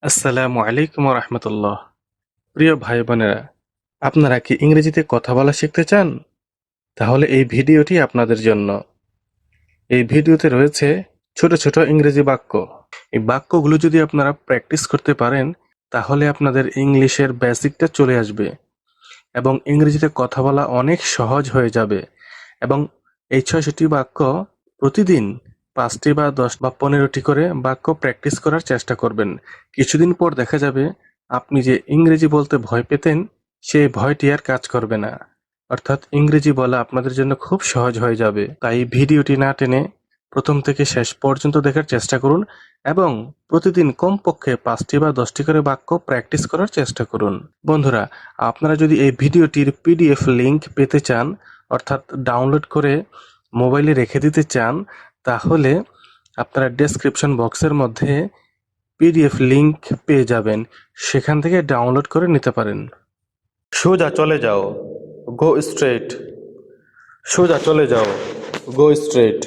আসসালামু আলাইকুম রহমতুল্লাহ। প্রিয় ভাই বোনেরা, আপনারা কি ইংরেজিতে কথা বলা শিখতে চান? তাহলে এই ভিডিওটি আপনাদের জন্য। এই ভিডিওতে রয়েছে ছোট ছোট ইংরেজি বাক্য। এই বাক্যগুলো যদি আপনারা প্র্যাকটিস করতে পারেন, তাহলে আপনাদের ইংলিশের বেসিকটা চলে আসবে এবং ইংরেজিতে কথা বলা অনেক সহজ হয়ে যাবে। এবং এই ৬৬টি বাক্য প্রতিদিন ৫টি বা ১০ বা ১৫টি করে বাক্য প্র্যাকটিস করার চেষ্টা করবেন। কিছুদিন পর দেখা যাবে আপনি যে ইংরেজি বলতে ভয় পেতেন, সেই ভয়টি আর কাজ করবে না। অর্থাৎ ইংরেজি বলা আপনাদের জন্য খুব সহজ হয়ে যাবে। তাই ভিডিওটি না টেনে প্রথম থেকে শেষ পর্যন্ত দেখার চেষ্টা করুন এবং প্রতিদিন কমপক্ষে ৫টি বা ১০টি করে বাক্য প্র্যাকটিস করার চেষ্টা করুন। বন্ধুরা, আপনারা যদি এই ভিডিওটির পিডিএফ লিংক পেতে চান, অর্থাৎ ডাউনলোড করে মোবাইলে রেখে দিতে চান, তাহলে আপনারা ডেসক্রিপশন বক্সের মধ্যে পিডিএফ লিংক পেয়ে যাবেন। সেখান থেকে ডাউনলোড করে নিতে পারেন। সোজা চলে যাও, গো স্ট্রেট। সোজা চলে যাও, গো স্ট্রেট।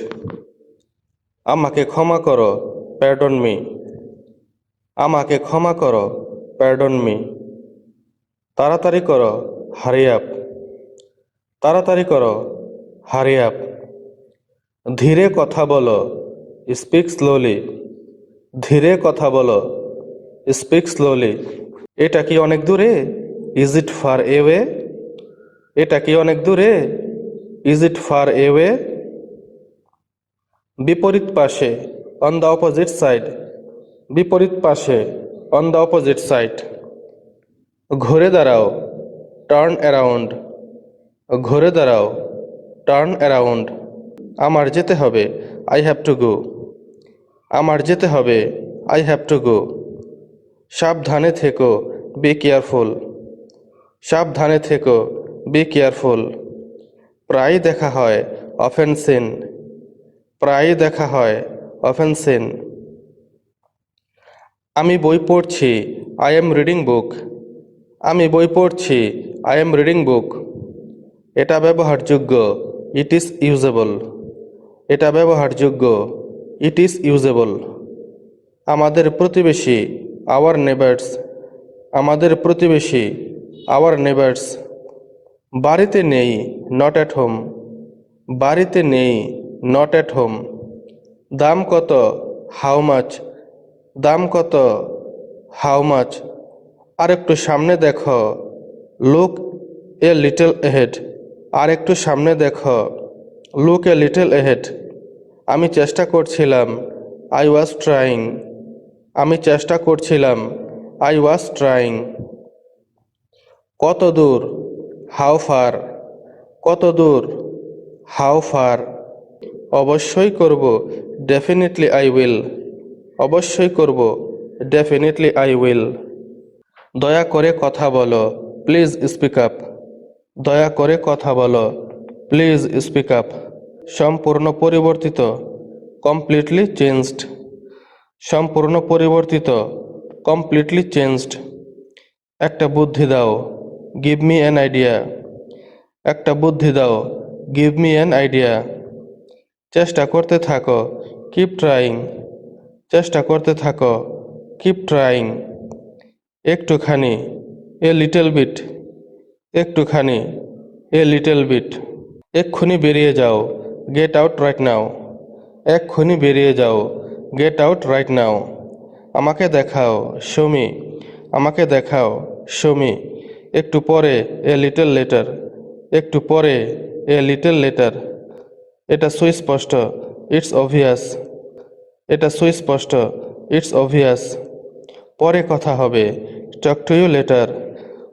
আমাকে ক্ষমা করো, প্যার্ডন মি। আমাকে ক্ষমা করো, প্যার্ডন মি। তাড়াতাড়ি করো, হারি আপ। তাড়াতাড়ি করো, হারি আপ। ধীরে কথা বলো, স্পিক স্লোলি। ধীরে কথা বলো, স্পিক স্লোলি। এটা কি অনেক দূরে? Is it fur away? এটা কি অনেক দূরে? Is it fur away? বিপরীত পাশে, অন দ্য অপোজিট সাইড। বিপরীত পাশে, অন দ্য অপোজিট সাইড। ঘুরে দাঁড়াও, টার্ন অ্যারাউন্ড। ঘুরে দাঁড়াও, টার্ন অ্যারাউন্ড। আমার যেতে হবে, আই হ্যাভ টু গো। আমার যেতে হবে, আই হ্যাভ টু গো। সাবধানে থেকো, বি কেয়ারফুল। সাবধানে থেকো, বি কেয়ারফুল। প্রায় দেখা হয়, অফেন সিন। প্রায় দেখা হয়, অফেন সিন। আমি বই পড়ছি, আই এম রিডিং বুক। আমি বই পড়ছি, আই এম রিডিং বুক। এটা ব্যবহারযোগ্য, ইট ইজ ইউজেবল। এটা ব্যবহারযোগ্য, ইট ইজ ইউজেবল। আমাদের প্রতিবেশী, আওয়ার নেবার্স। আমাদের প্রতিবেশী, আওয়ার নেবার্স। বাড়িতে নেই, নট অ্যাট হোম। বাড়িতে নেই, নট অ্যাট হোম। দাম কত, হাউ মাচ। দাম কত, হাউ মাচ। আর একটু সামনে দেখো, লুক এ লিটল এহেড। আর একটু সামনে দেখো, লুক এ লিটল এহেড। আমি চেষ্টা করছিলাম, আই ওয়াজ ট্রাইং। আমি চেষ্টা করছিলাম, আই ওয়াজ ট্রাইং। কত দূর, হাউ ফার। কত দূর, হাউ ফার। অবশ্যই করব, ডেফিনেটলি আই উইল। অবশ্যই করব, ডেফিনেটলি আই উইল। দয়া করে কথা বলো, প্লিজ স্পিক আপ। দয়া করে কথা বলো, প্লিজ স্পিক আপ। সম্পূর্ণ পরিবর্তিত, কমপ্লিটলি চেঞ্জড। সম্পূর্ণ পরিবর্তিত, কমপ্লিটলি চেঞ্জড। একটা বুদ্ধি দাও, গিভ মি অ্যান আইডিয়া। একটা বুদ্ধি দাও, গিভ মি অ্যান আইডিয়া। চেষ্টা করতে থাকো, কিপ ট্রাইং। চেষ্টা করতে থাকো, কিপ ট্রাইং। একটুখানি, এ লিটল বিট। একটুখানি, এ লিটল বিট। এক্ষুনি বেরিয়ে যাও, গেট আউট রাইট নাও। এক্ষুনি বেরিয়ে যাও, গেট আউট রাইট নাও। আমাকে দেখাও, শো মি। আমাকে দেখাও, শো মি। একটু পরে, এ লিটল লেটার। একটু পরে, এ লিটল লেটার। এটা সুস্পষ্ট, ইটস অবভিয়াস। এটা সুস্পষ্ট, ইটস অবভিয়াস। পরে কথা হবে, টক টু ইউ লেটার।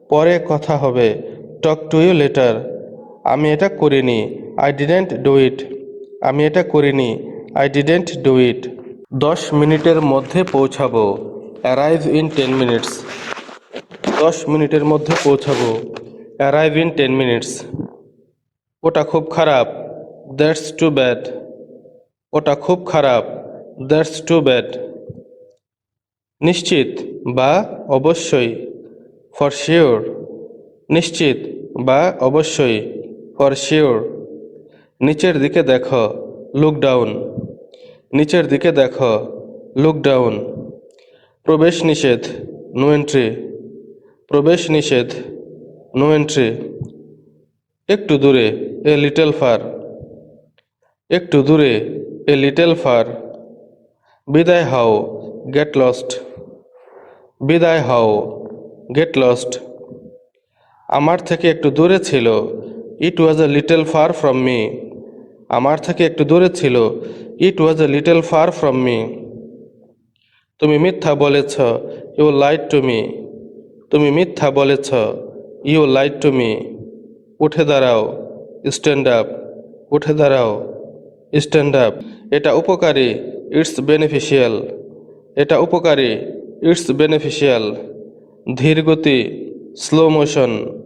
পরে কথা হবে, টক টু ইউ লেটার। আমি এটা করিনি, আই ডিডেন্ট ডু ইট। আমি এটা করিনি, আই ডিডেন্ট ডু ইট। 10 মিনিটের মধ্যে পৌঁছাবো, অ্যারাইভ ইন 10 মিনিটস। 10 মিনিটের মধ্যে পৌঁছাবো, অ্যারাইভ ইন 10 মিনিটস। ওটা খুব খারাপ, দ্যাটস টু ব্যাড। ওটা খুব খারাপ, দ্যাটস টু ব্যাড। নিশ্চিত বা অবশ্যই, ফর শিওর। নিশ্চিত বা অবশ্যই, ফর শিওর। নিচের দিকে দেখো, লুক ডাউন। নিচের দিকে দেখো, লুক ডাউন। প্রবেশ নিষেধ, নো এন্ট্রি। প্রবেশ নিষেধ, নো এন্ট্রি। একটু দূরে, এ লিটল ফার। একটু দূরে, এ লিটল ফার। বিদায় হও, গেট লস্ট। বিদায় হও, গেট লস্ট। আমার থেকে একটু দূরে ছিল, it was a little far from me. আমার থেকে একটু দূরে ছিল, it was a little far from me. তুমি মিথ্যা বলেছ, ইউ লাইড টু মি। তুমি মিথ্যা বলেছ, ইউ লাইড টু মি। উঠে দাঁড়াও, স্ট্যান্ড আপ। উঠে দাঁড়াও, স্ট্যান্ড আপ। এটা উপকারী, ইটস বেনিফিশিয়াল। এটা উপকারী, ইটস বেনিফিশিয়াল। ধীর গতি, স্লো মোশন।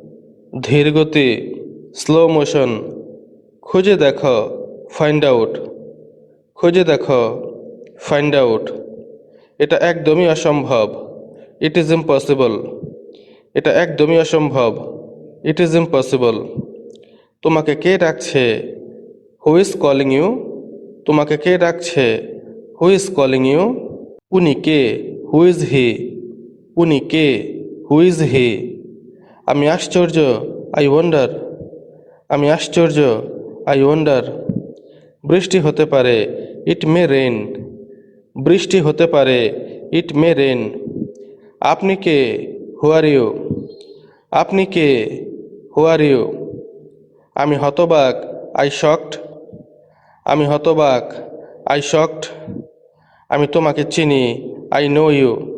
ধীর গতি, স্লো মোশন। খুঁজে দেখো, ফাইন্ড আউট। খুঁজে দেখো, ফাইন্ড আউট। এটা একদমই অসম্ভব, ইট ইজ ইম্পসিবল। এটা একদমই অসম্ভব, ইট ইজ ইম্পসিবল। তোমাকে কে ডাকছে, হু ইজ কলিং ইউ। তোমাকে কে ডাকছে, হু ইজ কলিং ইউ। উনি কে, হু ইজ হি। উনি কে, হু ইজ হি। আমি আশ্চর্য, আই ওয়ান্ডার। আমি আশ্চর্য, আই ওয়ান্ডার। বৃষ্টি হতে পারে, ইট মে রেইন। বৃষ্টি হতে পারে, ইট মে রেইন। আপনি কে, হু আর ইউ। আপনি কে, হু আর ইউ। আমি হতবাক, আই শকড। আমি হতবাক, আই শকড। আমি তোমাকে চিনি, আই নো ইউ।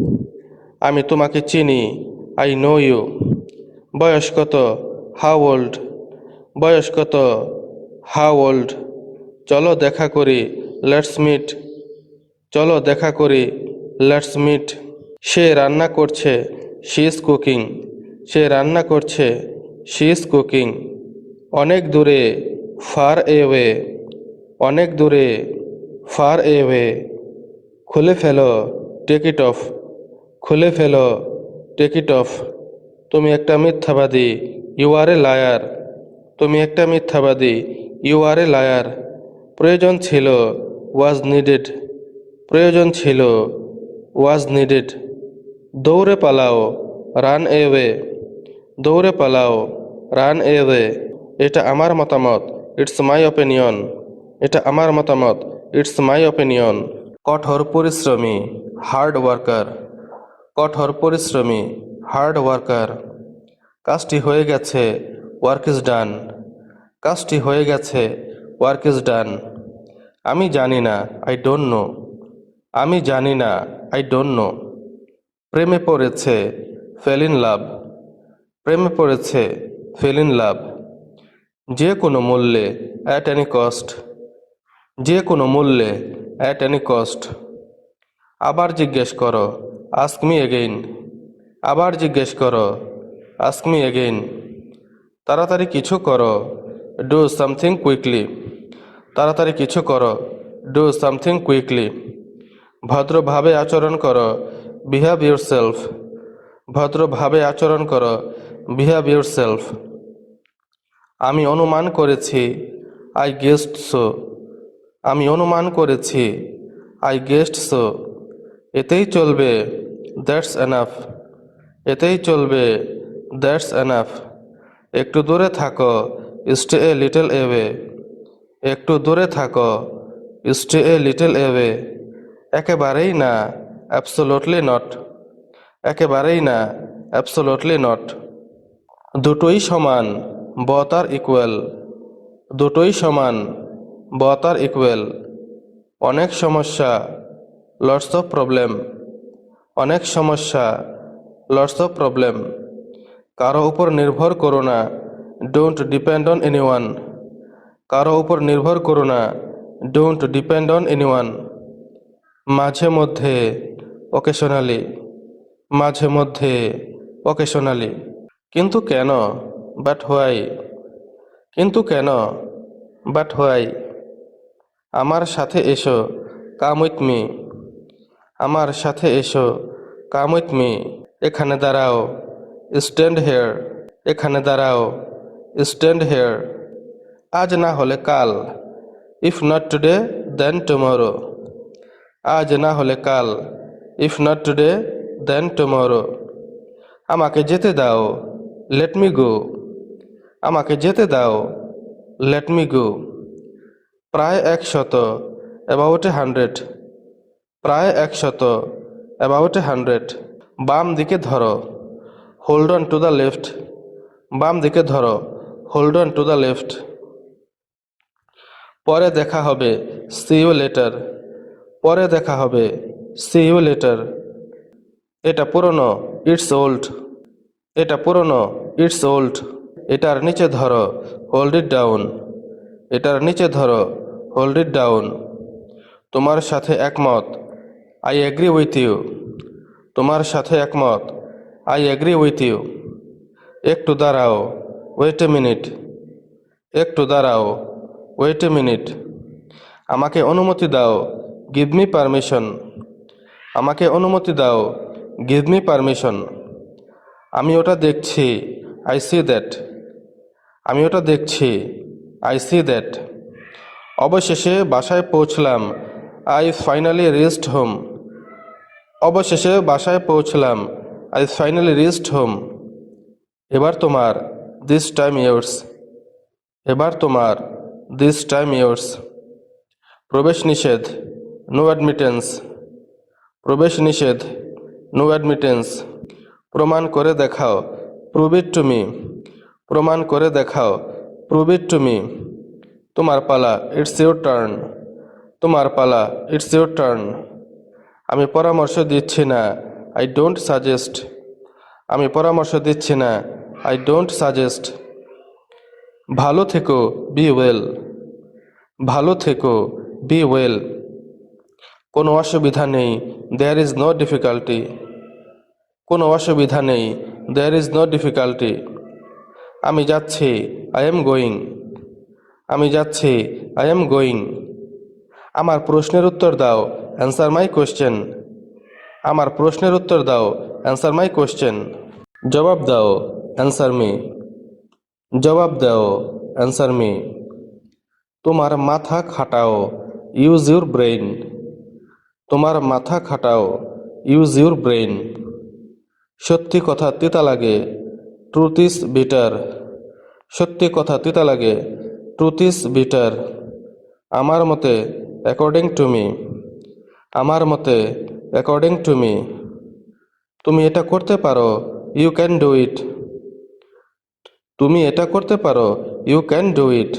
আমি তোমাকে চিনি, আই নো ইউ। বয়স কত, হাউ ওল্ড। বয়স কত, হাউ ওল্ড। চলো দেখা করি, লেটস মিট। চলো দেখা করি, লেটস মিট। সে রান্না করছে, শি ইজ কুকিং। সে রান্না করছে, শি ইজ কুকিং। অনেক দূরে, ফার এওয়ে। অনেক দূরে, ফার এওয়ে। খুলে ফেলো, টেক ইট অফ। খুলে ফেলো, টেক ইট অফ। তুমি একটা মিথ্যাবাদী, ইউ আর এ লায়ার। তুমি একটা মিথ্যাবাদী, ইউ আর এ লায়ার। প্রয়োজন ছিল, ওয়াজ নিডেড। প্রয়োজন ছিল, ওয়াজ নিডেড। দৌড়ে পালাও, রান এওয়ে। দৌড়ে পালাও, রান এওয়ে। এটা আমার মতামত, ইটস মাই অপিনিয়ন। এটা আমার মতামত, ইটস মাই অপিনিয়ন। কঠোর পরিশ্রমী, হার্ড ওয়ার্কার। কঠোর পরিশ্রমী, হার্ড ওয়ার্কার। কাজটি হয়ে গেছে, ওয়ার্ক ইজ ডান। কাজটি হয়ে গেছে, ওয়ার্ক ইজ ডান। আমি জানি না, আই ডোন্ট নো। আমি জানি না, আই ডোন্ট নো। প্রেমে পড়েছে, ফেল ইন লাভ। প্রেমে পড়েছে, ফেল ইন লাভ। যে কোনো মূল্যে, অ্যাট এনি কস্ট। যে কোনো মূল্যে, অ্যাট এনি কস্ট। আবার জিজ্ঞেস করো, আস্ক মি এগেইন। আবার জিজ্ঞেস করো, আস্ক মি এগেইন। তাড়াতাড়ি কিছু করো, ডু সামথিং কুইকলি। তাড়াতাড়ি কিছু করো, ডু সামথিং কুইকলি। ভদ্রভাবে আচরণ করো, বিহেভ ইউরসেলফ। ভদ্রভাবে আচরণ করো, বিহেভ ইউরসেলফ। আমি অনুমান করেছি, আই গেসড সো। আমি অনুমান করেছি, আই গেসড সো। এতেই চলবে, দ্যাটস এনাফ। এতেই চলবে, দ্যাটস এনাফ। একটু দূরে থাকো, স্টে এ লিটল এওয়ে। একটু দূরে থাকো, স্টে এ লিটল এওয়ে। একেবারেই না, অ্যাবসোলুটলি নট। একেবারেই না, অ্যাবসোলুটলি নট। দুটোই সমান, বথ আর ইকুয়াল। দুটোই সমান, বথ আর ইকুয়াল। অনেক সমস্যা, লটস অফ প্রবলেম। অনেক সমস্যা, লটস অফ প্রবলেম। কারো উপর নির্ভর করো না, ডোন্ট ডিপেন্ড অন এনিওয়ান। কারো উপর নির্ভর করো না, ডোন্ট ডিপেন্ড অন এনিওয়ান। মাঝে মধ্যে, অকেশনালি। মাঝে মধ্যে, অকেশনালি। কিন্তু কেন, বাট হোয়াই। কিন্তু কেন, বাট হোয়াই। আমার সাথে এসো, কাম উইথ মি। আমার সাথে এসো, কাম উইথ মি। এখানে দাঁড়াও, স্ট্যান্ড হেয়ার। এখানে দাঁড়াও, স্ট্যান্ড হেয়ার। আজ না হলে কাল, if not today then tomorrow. আজ না হলে কাল, if not today then tomorrow. আমাকে যেতে দাও, লেট মি গো। আমাকে যেতে দাও, লেট মি গো। প্রায় 100, অ্যাবাউট 100। প্রায় 100, অ্যাবাউট 100। বাম দিকে ধরো, hold on to the left. বাম দিকে ধরো, hold on to the left. পরে দেখা হবে, সি ইউ লেটার। পরে দেখা হবে, সি ইউ লেটার। এটা পুরনো, ইটস ওল্ড। এটা পুরনো, ইটস ওল্ড। এটার নিচে ধরো, হোল্ড ইট ডাউন। এটার নিচে ধরো, হোল্ড ইট ডাউন। তোমার সাথে একমত, আই এগ্রি উইথ ইউ। তোমার সাথে একমত, আই এগ্রি উইথ ইউ। একটু দাঁড়াও, ওয়েট এ মিনিট। একটু দাঁড়াও, ওয়েট এ মিনিট। আমাকে অনুমতি দাও, গিভ মি পারমিশন। আমাকে অনুমতি দাও, গিভ মি পারমিশন। আমি ওটা দেখছি, আই সি দ্যাট। আমি ওটা দেখছি, আই সি দ্যাট। অবশেষে বাসায় পৌঁছলাম, আই ফাইনালি রিচড হোম। অবশেষে বাসায় পৌঁছলাম, আই ফাইনালি রিচড হোম। এবার তোমার, দিস টাইম ইয়ার্স। এবার তোমার, দিস টাইম ইয়ার্স। প্রবেশ নিষেধ, নো অ্যাডমিটেন্স। প্রবেশ নিষেধ, নো অ্যাডমিটেন্স। প্রমাণ করে দেখাও, প্রুভ ইট টু মি। প্রমাণ করে দেখাও, প্রুভ ইট টু মি। তোমার পালা, ইটস ইউর টার্ন। তোমার পালা, ইটস ইউর টার্ন। আমি পরামর্শ দিচ্ছি না, আই ডোন্ট সাজেস্ট। আমি পরামর্শ দিচ্ছি না, আই ডোন্ট সাজেস্ট। ভালো থেকো, বি ওয়েল। ভালো থেকো, বি ওয়েল। কোনো অসুবিধা নেই, দেয়ার ইজ নো ডিফিকাল্টি। কোনো অসুবিধা নেই, দেয়ার ইজ নো ডিফিকাল্টি। আমি যাচ্ছি, আই এম গোয়িং। আমি যাচ্ছি, আই এম গোয়িং। আমার প্রশ্নের উত্তর দাও, অ্যান্সার মাই কোয়েশ্চেন। আমার প্রশ্নের উত্তর দাও, অ্যান্সার মাই কোয়েশ্চেন। জবাব দাও, অ্যান্সার মি। জবাব দাও, অ্যান্সার মি। তোমার মাথা খাটাও, ইউজ ইউর ব্রেইন। তোমার মাথা খাটাও, ইউজ ইউর ব্রেইন। সত্যি কথা তিতা লাগে, ট্রুথ ইজ বিটার। সত্যি কথা তিতা লাগে, ট্রুথ ইজ বিটার। আমার মতে, অ্যাকর্ডিং টু মি। আমার মতে, অ্যাকর্ডিং টু মি। তুমি এটা করতে পারো, ইউ ক্যান ডু ইট। তুমি এটা করতে পারো, ইউ ক্যান ডু ইট।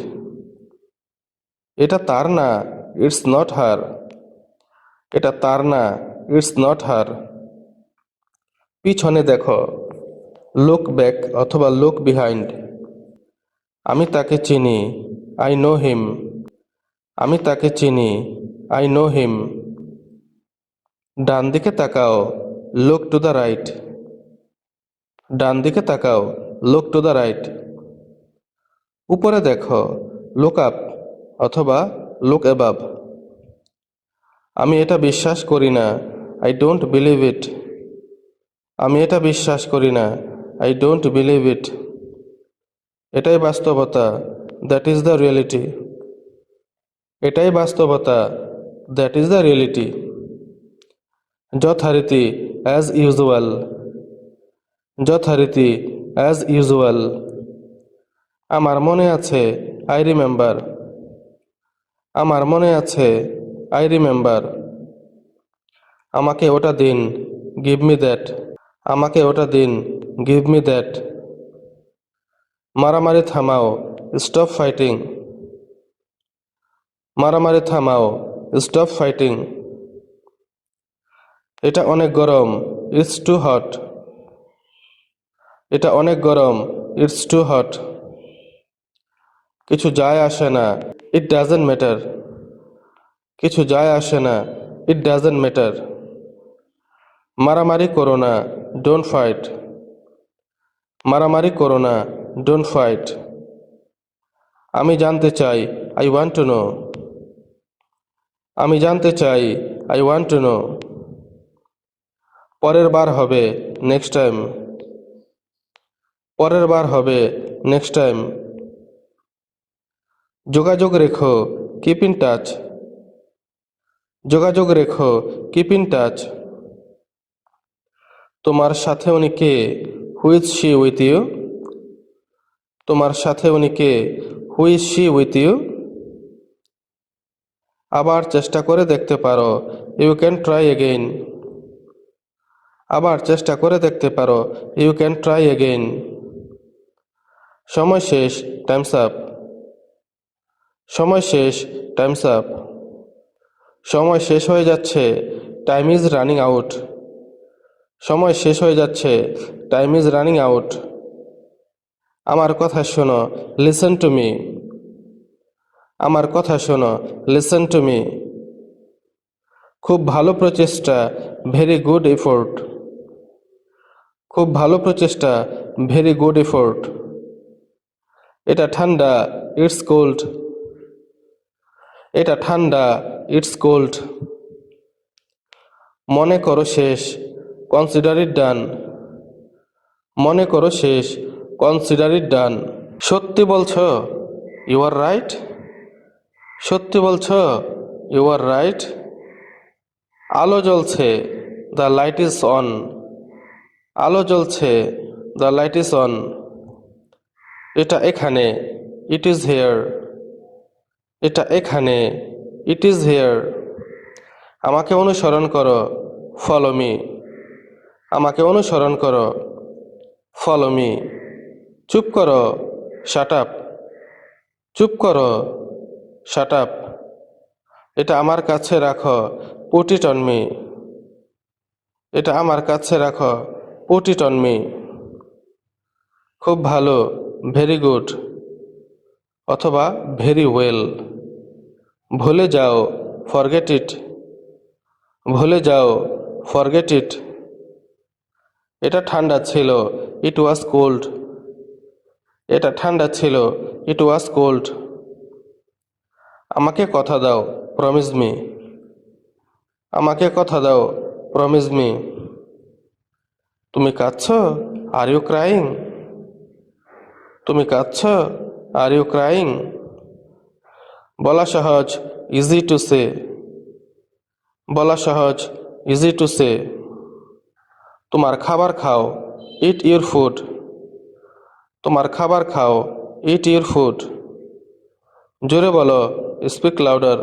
এটা তার না, ইটস নট হার। এটা তার না, ইটস নট হার। পিছনে দেখো, লুক ব্যাক অথবা লুক বিহাইন্ড। আমি তাকে চিনি, আই নো হিম। আমি তাকে চিনি, আই নো হিম। ডান দিকে তাকাও, লুক টু দ্য রাইট। ডান দিকে তাকাও, লুক টু দ্য রাইট। উপরে দেখো, লুক আপ অথবা লুক অ্যাবাভ। আমি এটা বিশ্বাস করি না, আই ডোন্ট বিলিভ ইট। আমি এটা বিশ্বাস করি না, আই ডোন্ট বিলিভ ইট। এটাই বাস্তবতা, দ্যাট ইজ দ্য রিয়েলিটি। এটাই বাস্তবতা, দ্যাট ইজ দ্য রিয়েলিটি। যথারীতি, অ্যাজ ইউজুয়াল। যথারীতি, অ্যাজ ইউজুয়াল। আমার মনে আছে, আই রিমেম্বার। আমার মনে আছে, আই রিমেম্বার। আমাকে ওটা দিন, গিভ মি দ্যাট। আমাকে ওটা দিন, গিভ মি দ্যাট। মারামারি থামাও, স্টপ ফাইটিং। মারামারি থামাও, স্টপ ফাইটিং। এটা অনেক গরম, ইটস টু হট। এটা অনেক গরম, ইটস টু হট। কিছু যায় আসে না, ইট ডাজেন্ট ম্যাটার। কিছু যায় আসে না, ইট ডাজেন্ট ম্যাটার। মারামারি করো না, ডোন্ট ফাইট। মারামারি করো না, ডোন্ট ফাইট। আমি জানতে চাই, আই ওয়ান্ট টু নো। আমি জানতে চাই, আই ওয়ান্ট টু নো। পরের বার হবে, নেক্সট টাইম। পরের বার হবে, নেক্সট টাইম। যোগাযোগ রেখো, কিপ ইন টাচ। যোগাযোগ রেখো, কিপ ইন টাচ। তোমার সাথে উনি কে? Who is she with you? তোমার সাথে উনি কে? Who is she with you? আবার চেষ্টা করে দেখতে পারো। You can try again. আবার চেষ্টা করে দেখতে পারো। You can try again. সময় শেষ, টাইমস আপ। সময় শেষ, টাইমস আপ। সময় শেষ হয়ে যাচ্ছে, টাইম ইজ রানিং আউট। সময় শেষ হয়ে যাচ্ছে, টাইম ইজ রানিং আউট। আমার কথা শোনো, লিসেন টু মি। আমার কথা শোনো, লিসেন টু মি। খুব ভালো প্রচেষ্টা, ভেরি গুড এফোর্ট। খুব ভালো প্রচেষ্টা, ভেরি গুড এফোর্ট। এটা ঠান্ডা, ইটস কোল্ড। এটা ঠান্ডা, ইটস কোল্ড। মনে করো শেষ, কনসিডার ইট ডান। মনে করো শেষ, কনসিডার ইট ডান। সত্যি বলছো? You are right. সত্যি বলছো? You are right. আলো জ্বলছে, দ্য লাইট ইজ অন। আলো জ্বলছে, দ্য লাইট ইজ অন। এটা এখানে, ইট ইজ হেয়ার। এটা এখানে, ইট ইজ হেয়ার। আমাকে অনুসরণ করো, ফলো মি। আমাকে অনুসরণ করো, ফলো মি। চুপ করো, শাট আপ। চুপ করো, শাট আপ। এটা আমার কাছে রাখো, পুট ইট অন মি। এটা আমার কাছে রাখো, পুট ইট অন মি। খুব ভালো, ভেরি গুড অথবা ভেরি ওয়েল। ভুলে যাও, ফরগেট ইট। ভুলে যাও, ফরগেট ইট। এটা ঠান্ডা ছিল, ইট ওয়াজ কোল্ড। এটা ঠান্ডা ছিল, ইট ওয়াজ কোল্ড। আমাকে কথা দাও, প্রমিস মি। আমাকে কথা দাও, প্রমিস মি। তুমি কাঁদছো? Are you crying? তুমি কাঁদছো? Are you crying? বলা সহজ, ইজি টু সে। বলা সহজ, ইজি টু সে। তোমার খাবার খাও, ইট ইউর ফুড। তোমার খাবার খাও, ইট ইউর ফুড। জোরে বলো, স্পিক লাউডার।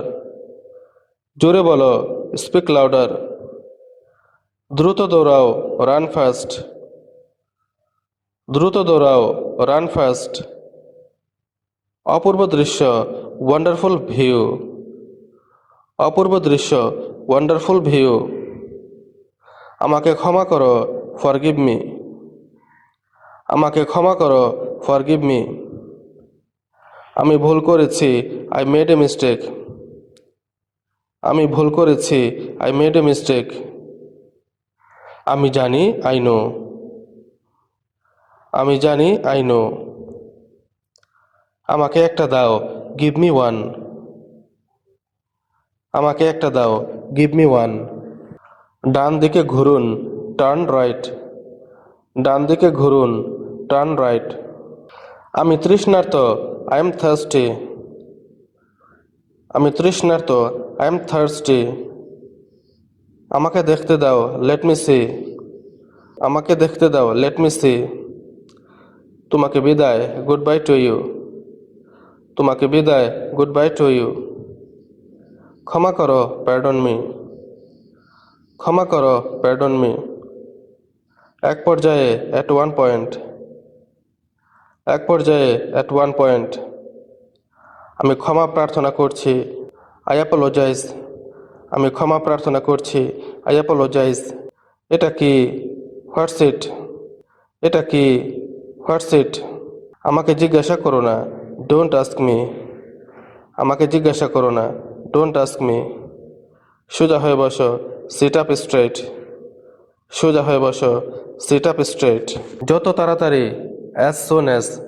জোরে বলো, স্পিক লাউডার। দ্রুত দৌড়াও, রান ফাস্ট। দ্রুত দৌড়াও, রান ফাস্ট। অপূর্ব দৃশ্য, ওয়ান্ডারফুল ভিউ। অপূর্ব দৃশ্য, ওয়ান্ডারফুল ভিউ। আমাকে ক্ষমা করো, ফরগিভ মি। আমাকে ক্ষমা করো, ফরগিভ মি। আমি ভুল করেছি, আই মেড এ মিস্টেক। আমি ভুল করেছি, আই মেড এ মিস্টেক। আমি জানি, আই নো। আমি জানি, আই নো। আমাকে একটা দাও, গিভ মি ওয়ান। আমাকে একটা দাও, গিভ মি ওয়ান। ডান দিকে ঘুরুন, টার্ন রাইট। ডান দিকে ঘুরুন, টার্ন রাইট। আমি তৃষ্ণার্ত, আই এম থার্স্টি। আমি তৃষ্ণার্ত, আই এম থার্স্টি। আমাকে দেখতে দাও, লেট মি সি। আমাকে দেখতে দাও, লেট মি সি। তোমাকে বিদায়, গুড বাই টু ইউ। তোমাকে বিদায়, গুড বাই টু ইউ। ক্ষমা করো, প্যার্ডন মি। ক্ষমা করো, প্যার্ডন মি। এক পর্যায়ে, অ্যাট ওয়ান পয়েন্ট। এক পর্যায়ে, অ্যাট ওয়ান পয়েন্ট। আমি ক্ষমা প্রার্থনা করছি, আই অ্যাপোলোজাইজ। আমি ক্ষমা প্রার্থনা করছি, আই অ্যাপোলোজাইজ। এটা কি? হোয়াটস ইট? এটা কি? হোয়াটস ইট? আমাকে জিজ্ঞাসা করো না, ডোন্ট আস্ক মি। আমাকে জিজ্ঞাসা করো না, ডোন্ট আস্ক মি। সোজা হয়ে বসো, সিট আপ স্ট্রেট। সোজা হয়ে বসো, সিট আপ স্ট্রেট। যত তাড়াতাড়ি, অ্যাজ সোন অ্যাজ।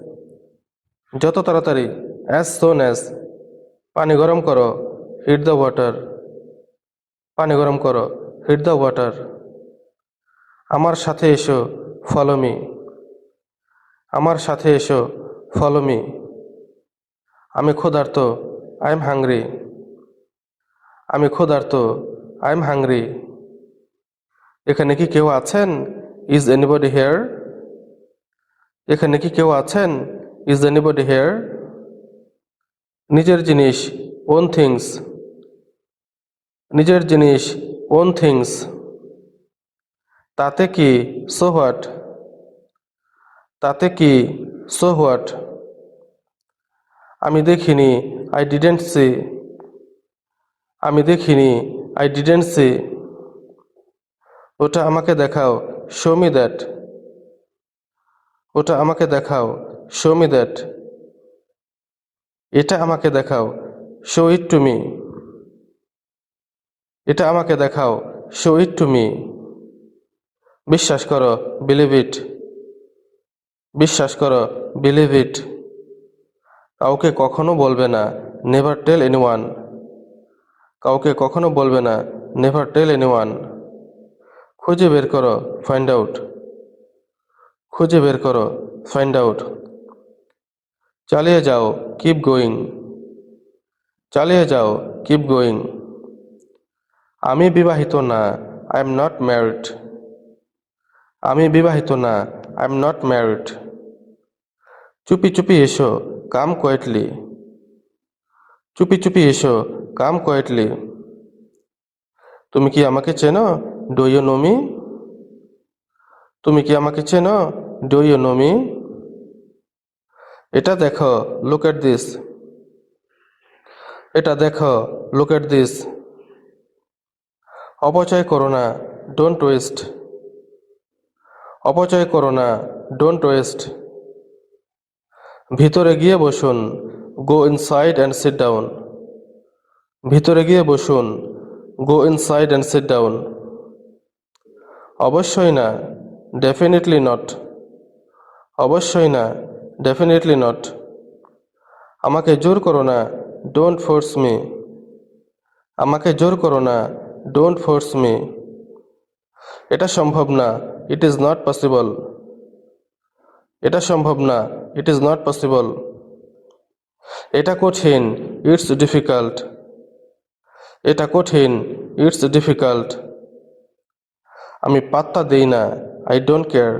যত তাড়াতাড়ি, অ্যাজ সোন অ্যাজ। পানি গরম করো, হিট দ্য ওয়াটার। পানি গরম করো, হিট দ্য ওয়াটার। আমার সাথে এসো, ফলো মি। আমার সাথে এসো, ফলো মি। আমি ক্ষুধার্ত, আই এম হাংরি। আমি ক্ষুধার্ত, আই এম হাংরি। এখানে কি কেউ আছেন? Is anybody here? এখানে কি কেউ আছেন? Is anybody here? নিজের জিনিস, ওন থিংস। নিজের জিনিস, ওন থিংস। তাতে কি, সো হোয়াট? তাতে কি, সো হোয়াট? আমি দেখিনি, আই ডিডেন্ট সি। আমি দেখিনি, আই ডিডেন্ট সি। ওটা আমাকে দেখাও, শো মি দ্যাট। ওটা আমাকে দেখাও, শো মি দ্যাট। এটা আমাকে দেখাও, শো ইট টু মি। এটা আমাকে দেখাও, শো ইট টু মি। বিশ্বাস করো, বিলিভ ইট। বিশ্বাস করো, বিলিভ ইট। কাউকে কখনো বলবে না, নেভার টেল এনিওয়ান। কাউকে কখনো বলবে না, নেভার টেল এনিওয়ান। খুঁজে বের করো, ফাইন্ড আউট। খুঁজে বের করো, ফাইন্ড আউট। চালিয়ে যাও, কিপ গোয়িং। চালিয়ে যাও, কিপ গোয়িং। আমি বিবাহিত না, আই এম নট ম্যারিড। আমি বিবাহিত না, আই এম নট ম্যারিড। চুপি চুপি এসো, কাম কোয়েটলি। চুপি চুপি এসো, কাম কোয়েটলি। তুমি কি আমাকে চেনো? Do you know me? তুমি কি আমাকে চেনো? Do you know me? এটা দেখো, লুক এট দিস। এটা দেখো, লুক এট দিস। অপচয় করো না, ডোন্ট ওয়েস্ট। অপচয় করো না, ডোন্ট ওয়েস্ট। ভিতরে গিয়ে বসুন, গো ইনসাইড অ্যান্ড সিট ডাউন। ভিতরে গিয়ে বসুন, গো ইনসাইড অ্যান্ড সিট ডাউন। অবশ্যই না, ডেফিনেটলি নট। অবশ্যই না, ডেফিনেটলি নট। আমাকে জোর করো না, ডোন্ট ফোর্স মি। আমাকে জোর করো না, ডোন্ট ফোর্স মি। এটা সম্ভব না, ইট ইজ নট পসিবল। এটা সম্ভব না, ইট ইজ নট পসিবল। এটা কঠিন, ইটস ডিফিকাল্ট। এটা কঠিন, ইটস ডিফিকাল্ট। আমি পাত্তা দেই না, আই ডোন্ট কেয়ার।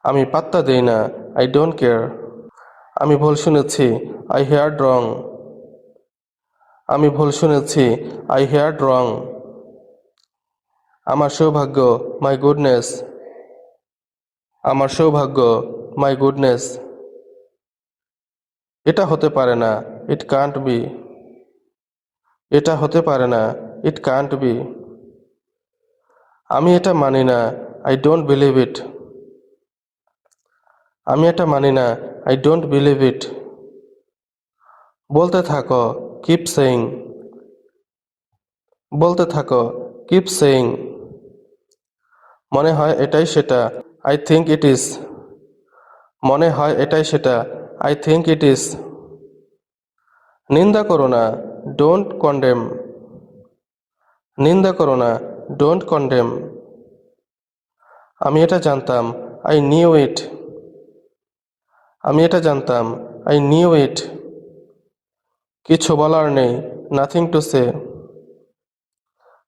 আমি পাত্তা দেই না, আই ডোন্ট কেয়ার। আমি ভুল শুনেছি, আই হেয়ার্ড রং। আমি ভুল শুনেছি, আই হেয়ার্ড রং। আমার সৌভাগ্য, মাই গুডনেস। আমার সৌভাগ্য, মাই গুডনেস। এটা হতে পারে না, ইট কান্ট বি। এটা হতে পারে না, ইট কান্ট বি। আমি এটা মানি না, আই ডোন্ট বিলিভ ইট। আমি এটা মানি না, আই ডোন্ট বিলিভ ইট। বলতে থাকো, কিপ সেইং। বলতে থাকো, কিপ সেইং। মনে হয় এটাই সেটা, আই থিঙ্ক ইট ইজ। মনে হয় এটাই সেটা, আই থিঙ্ক ইট ইজ। নিন্দা করো না, ডোন্ট কন্ডেম। নিন্দা করো না, ডোন্ট কন্ডেম। আমি এটা জানতাম, আই নিউ ইট। আমি এটা জানতাম, আই নিউ ইট। কিছু বলার নেই, নাথিং টু সে।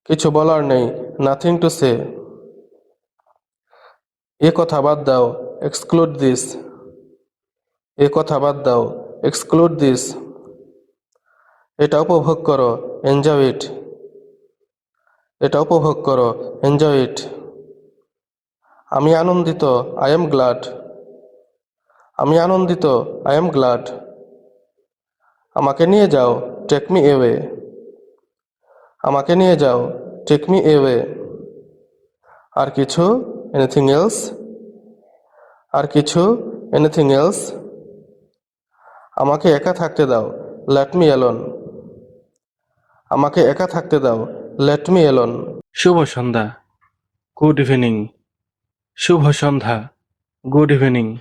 কিছু বলার নেই, নাথিং টু সে। এ কথা বাদ দাও, এক্সক্লুড দিস। এ কথা বাদ দাও, এক্সক্লুড দিস। এটা উপভোগ করো, এনজয় ইট। এটা উপভোগ করো, এনজয় ইট। আমি আনন্দিত, আই এম গ্লাড। আমি আনন্দিত, আই এম গ্লাড। আমাকে নিয়ে যাও, টেক মি এওয়ে। আমাকে নিয়ে যাও, টেক মি এওয়ে। আর কিছু, এনিথিং এলস? আর কিছু, এনিথিং এলস? আমাকে একা থাকতে দাও, লেট মি অ্যালোন। আমাকে একা থাকতে দাও, লেট মি অ্যালোন। শুভ সন্ধ্যা, গুড ইভিনিং। শুভ সন্ধ্যা, গুড ইভিনিং।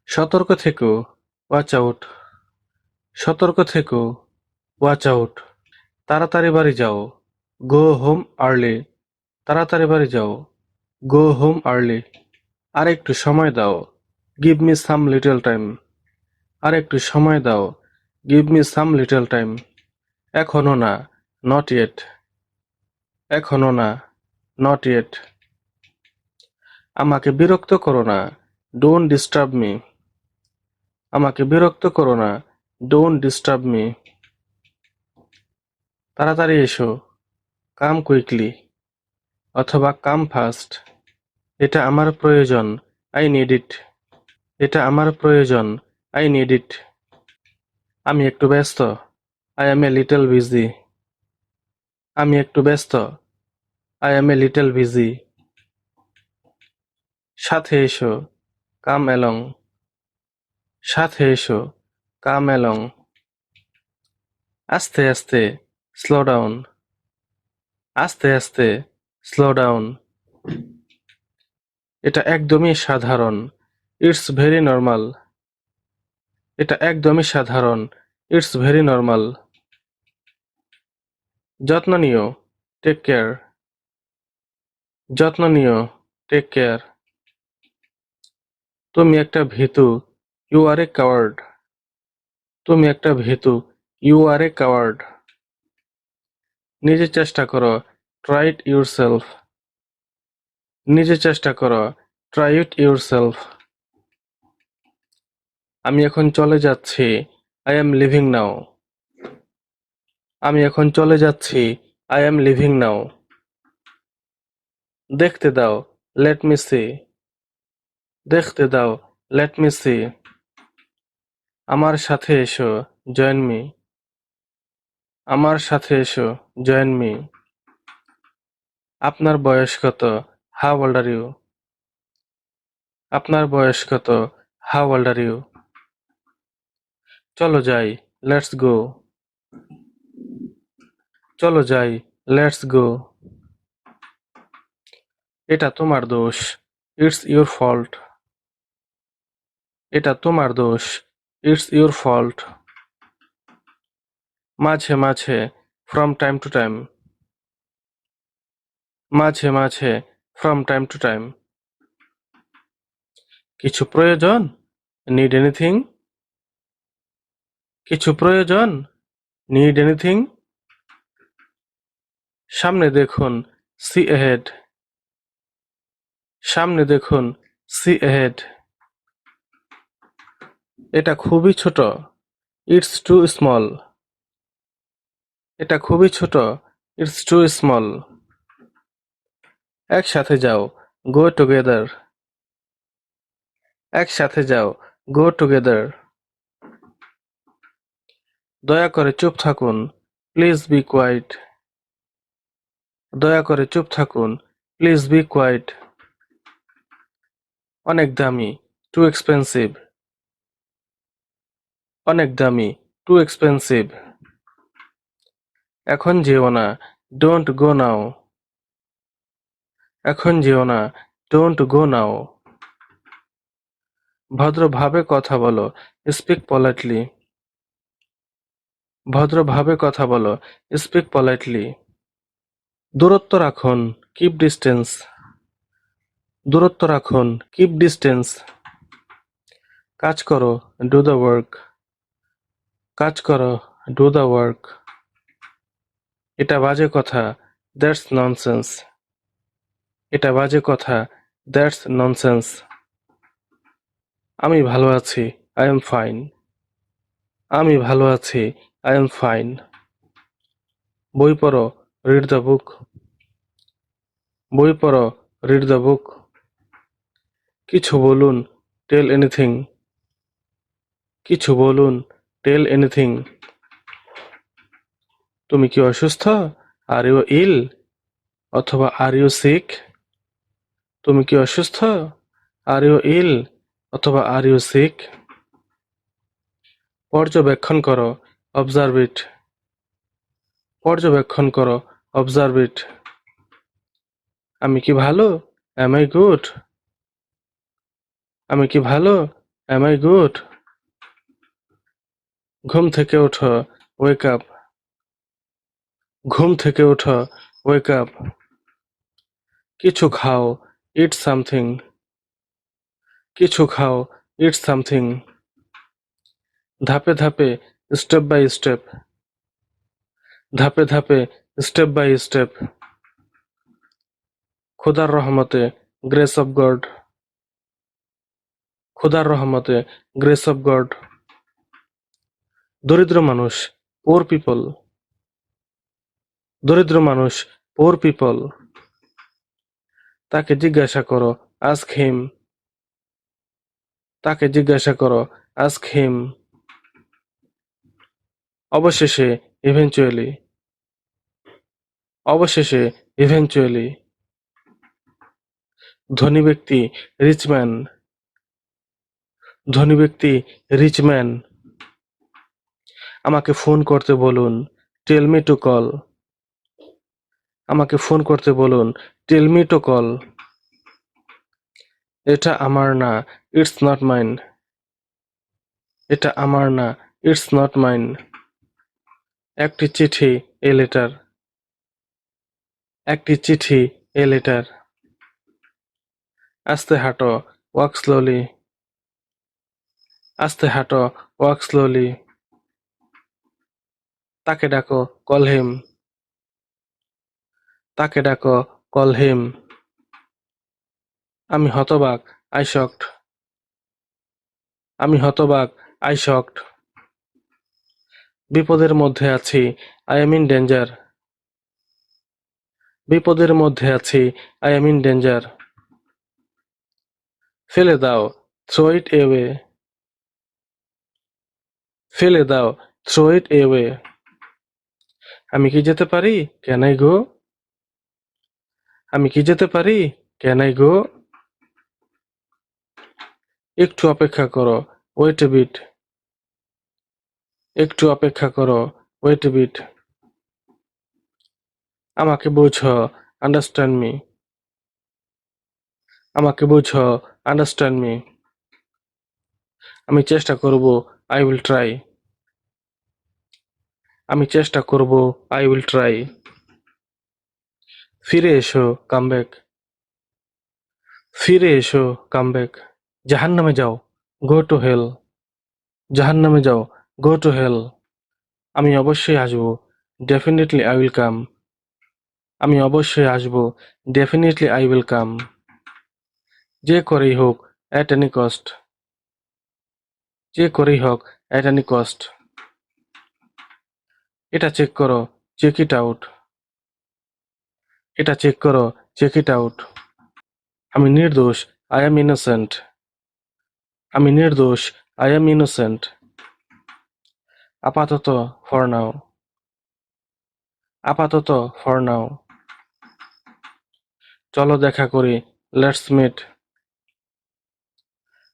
সতর্ক থেকো, ওয়াচ আউট। সতর্ক থেকো, ওয়াচ আউট। তাড়াতাড়ি বাড়ি যাও, গো হোম আর্লি। তাড়াতাড়ি বাড়ি যাও, গো হোম আর্লি। আর একটু সময় দাও, give me some little time. আর একটু সময় দাও, give me some little time. এখনো না, নট ইয়েট। এখনো না, নট ইয়েট। আমাকে বিরক্ত করো না, ডোন্ট ডিস্টার্ব মি। আমাকে বিরক্ত করো না, ডোন্ট ডিস্টার্ব মি। তাড়াতাড়ি এসো, কাম কুইকলি অথবা কাম ফাস্ট। এটা আমার প্রয়োজন, আই নিড ইট। এটা আমার প্রয়োজন, আই নিড ইট। আমি একটু ব্যস্ত, I M a little busy. আমি একটু ব্যস্ত, I M a little busy. সাথে এসো, কাম অ্যালং। সাথে এসো, কাম অ্যালং। আস্তে আস্তে, স্লো ডাউন। আস্তে আস্তে, স্লো ডাউন। এটা একদমই সাধারণ, ইটস ভেরি নর্মাল। এটা একদমই সাধারণ, ইটস ভেরি নর্মাল। যত্ন নিও, টেক কেয়ার। যত্ন নিও, টেক কেয়ার। তুমি একটা ভীতু, ইউ আর এ কাওয়ার্ড। তুমি একটা ভীতু, ইউ আর এ কাওয়ার্ড। নিজে চেষ্টা করো, ট্রাই ইট ইউরসেলফ। নিজে চেষ্টা করো, ট্রাই ইট ইউরসেলফ। আমি এখন চলে যাচ্ছি, আই এম লিভিং নাও। আমি এখন চলে যাচ্ছি, আই এম লিভিং নাও। দেখতে দাও, লেট মি সি। দেখতে দাও, লেট মি সি। আমার সাথে এসো, জয়েন মি। আমার সাথে এসো, জয়েন মি। আপনার বয়স কত, হাউ ওল্ড আর ইউ। আপনার বয়স কত, হাউ ওল্ড আর ইউ। চলো যাই, লেটস গো। চলো যাই, লেটস গো। এটা তোমার দোষ, ইটস ইউর ফল্ট। এটা তোমার দোষ, ইটস ইউর ফল্ট। মাঝে মাঝে, ফ্রম টাইম টু টাইম। মাঝে মাঝে, ফ্রম টাইম টু টাইম। কিছু প্রয়োজন, নিড এনিথিং। কিছু প্রয়োজন, নিড এনিথিং। সামনে দেখুন, সি এহেড। সামনে দেখুন, সি এহেড। এটা খুবই ছোট, ইটস টু স্মল। এটা খুবই ছোট, ইটস টু স্মল। একসাথে যাও, গো টুগেদার। একসাথে যাও, গো টুগেদার। দয়া করে চুপ থাকুন, প্লিজ বি কোয়াইট। দয়া করে চুপ থাকুন, প্লিজ বি কোয়াইট। অনেক দামি, টু এক্সপেন্সিভ। অনেক দামি, টু এক্সপেন্সিভ। এখন যেও না, ডোন্ট গো নাও। এখন যেও না, ডোন্ট গো নাও। ভদ্রভাবে কথা বলো, স্পিক পলাইটলি। ভদ্রভাবে কথা বলো, স্পিক পলাইটলি। দূরত্ব রাখুন, কিপ ডিস্টেন্স। দূরত্ব রাখুন, কিপ ডিস্টেন্স। কাজ করো, ডু দ্য ওয়ার্ক। কাজ করো, ডু দ্য ওয়ার্ক। এটা বাজে কথা, দ্যাটস ননসেন্স। এটা বাজে কথা, দ্যাটস ননসেন্স। আমি ভালো আছি, আই এম ফাইন। আমি ভালো আছি, আই এম ফাইন। বই পড়ো, রিড দ্য বুক। বই পড়ো, রিড দ্য বুক। কিছু বলুন, টেল এনিথিং। কিছু বলুন, টেল এনিথিং। তুমি কি অসুস্থ, আর ইউ ইল অথবা আর ইউ সিক। তুমি কি অসুস্থ, আর ইউ ইল অথবা আর ইউ সিক। পর্যবেক্ষণ করো, অবজার্ভ ইট। পর্যবেক্ষণ করো, অবজার্ভ ইট। আমি কি ভালো, অ্যাম আই গুড। আমি কি ভালো, অ্যাম আই গুড। ঘুম থেকে ওঠো, ওয়েক আপ। ঘুম থেকে ওঠো, ওয়েক আপ। কিছু খাও, ইট সামথিং। কিছু খাও, ইট সামথিং। ধাপে ধাপে, স্টেপ বাই স্টেপ। ধাপে ধাপে, স্টেপ বাই স্টেপ। খোদার রহমতে, গ্রেস অফ গড, খোদার রহমতে, গ্রেস অফ গড। দরিদ্র মানুষ, পোর পিপল, দরিদ্র মানুষ, পোর পিপল। তাকে জিজ্ঞাসা করো, আস্ক হিম, তাকে জিজ্ঞাসা করো, আস্ক হিম। অবশেষে, ইভেনচুয়ালি, অবশেষে, ইভেনচুয়ালি। ধনী ব্যক্তি, রিচ ম্যান, ধনী ব্যক্তি, রিচ ম্যান। আমাকে ফোন করতে বলুন, টেল মি টু কল, আমাকে ফোন করতে বলুন, টেল মি টু কল। এটা আমার না, ইটস নট মাইন, এটা আমার না, ইটস নট মাইন। একটি চিঠি, এ লেটার, একটি চিঠি, এ লেটার। আস্তে হাঁটো, ওয়াক স্লোলি, আস্তে হাঁটো, ওয়াক স্লোলি। তাকে ডাকো, কল হিম, তাকে ডাকো, কল হিম। আমি হতবাক, আই শকড, আমি হতবাক, আই শকড। বিপদের মধ্যে আছি, আই এম ইন ডেঞ্জার, বিপদের মধ্যে আছি, আই এম ইন ডেঞ্জার। ফেলে দাও, থ্রো ইট এওয়ে, ফেলে দাও, থ্রো ইট এওয়ে। আমি কি যেতে পারি, ক্যান আই গো, আমি কি যেতে পারি, ক্যান আই গো। একটু অপেক্ষা করো, ওয়েট এ বিট, একটু অপেক্ষা করো, ওয়েট এ বিট। আমাকে বোঝো, আন্ডারস্ট্যান্ড মি, আমাকে বোঝো, আন্ডারস্ট্যান্ড মি। আমি চেষ্টা করব, আই উইল ট্রাই, আমি চেষ্টা করব, আই উইল ট্রাই। ফিরে এসো, কাম ব্যাক, ফিরে এসো, কাম ব্যাক। জাহান্নামে যাও, গো টু হেল, জাহান্নামে যাও, গো টু হেল। আমি অবশ্যই আসবো, ডেফিনেটলি আই উইল কাম, আমি অবশ্যই আসবো, ডেফিনেটলি আই উইল কাম। যে করেই হোক, অ্যাট এনি কস্ট, যে করেই হোক, অ্যাট এনি কস্ট। এটা চেক করো, চেক ইট আউট, এটা চেক করো, চেক ইট আউট। আমি নির্দোষ, আই এম ইনোসেন্ট, আমি নির্দোষ, আই এম ইনোসেন্ট। আপাতত, ফর নাও, আপাতত, ফর নাও। চলো দেখা করি, লেটস মিট,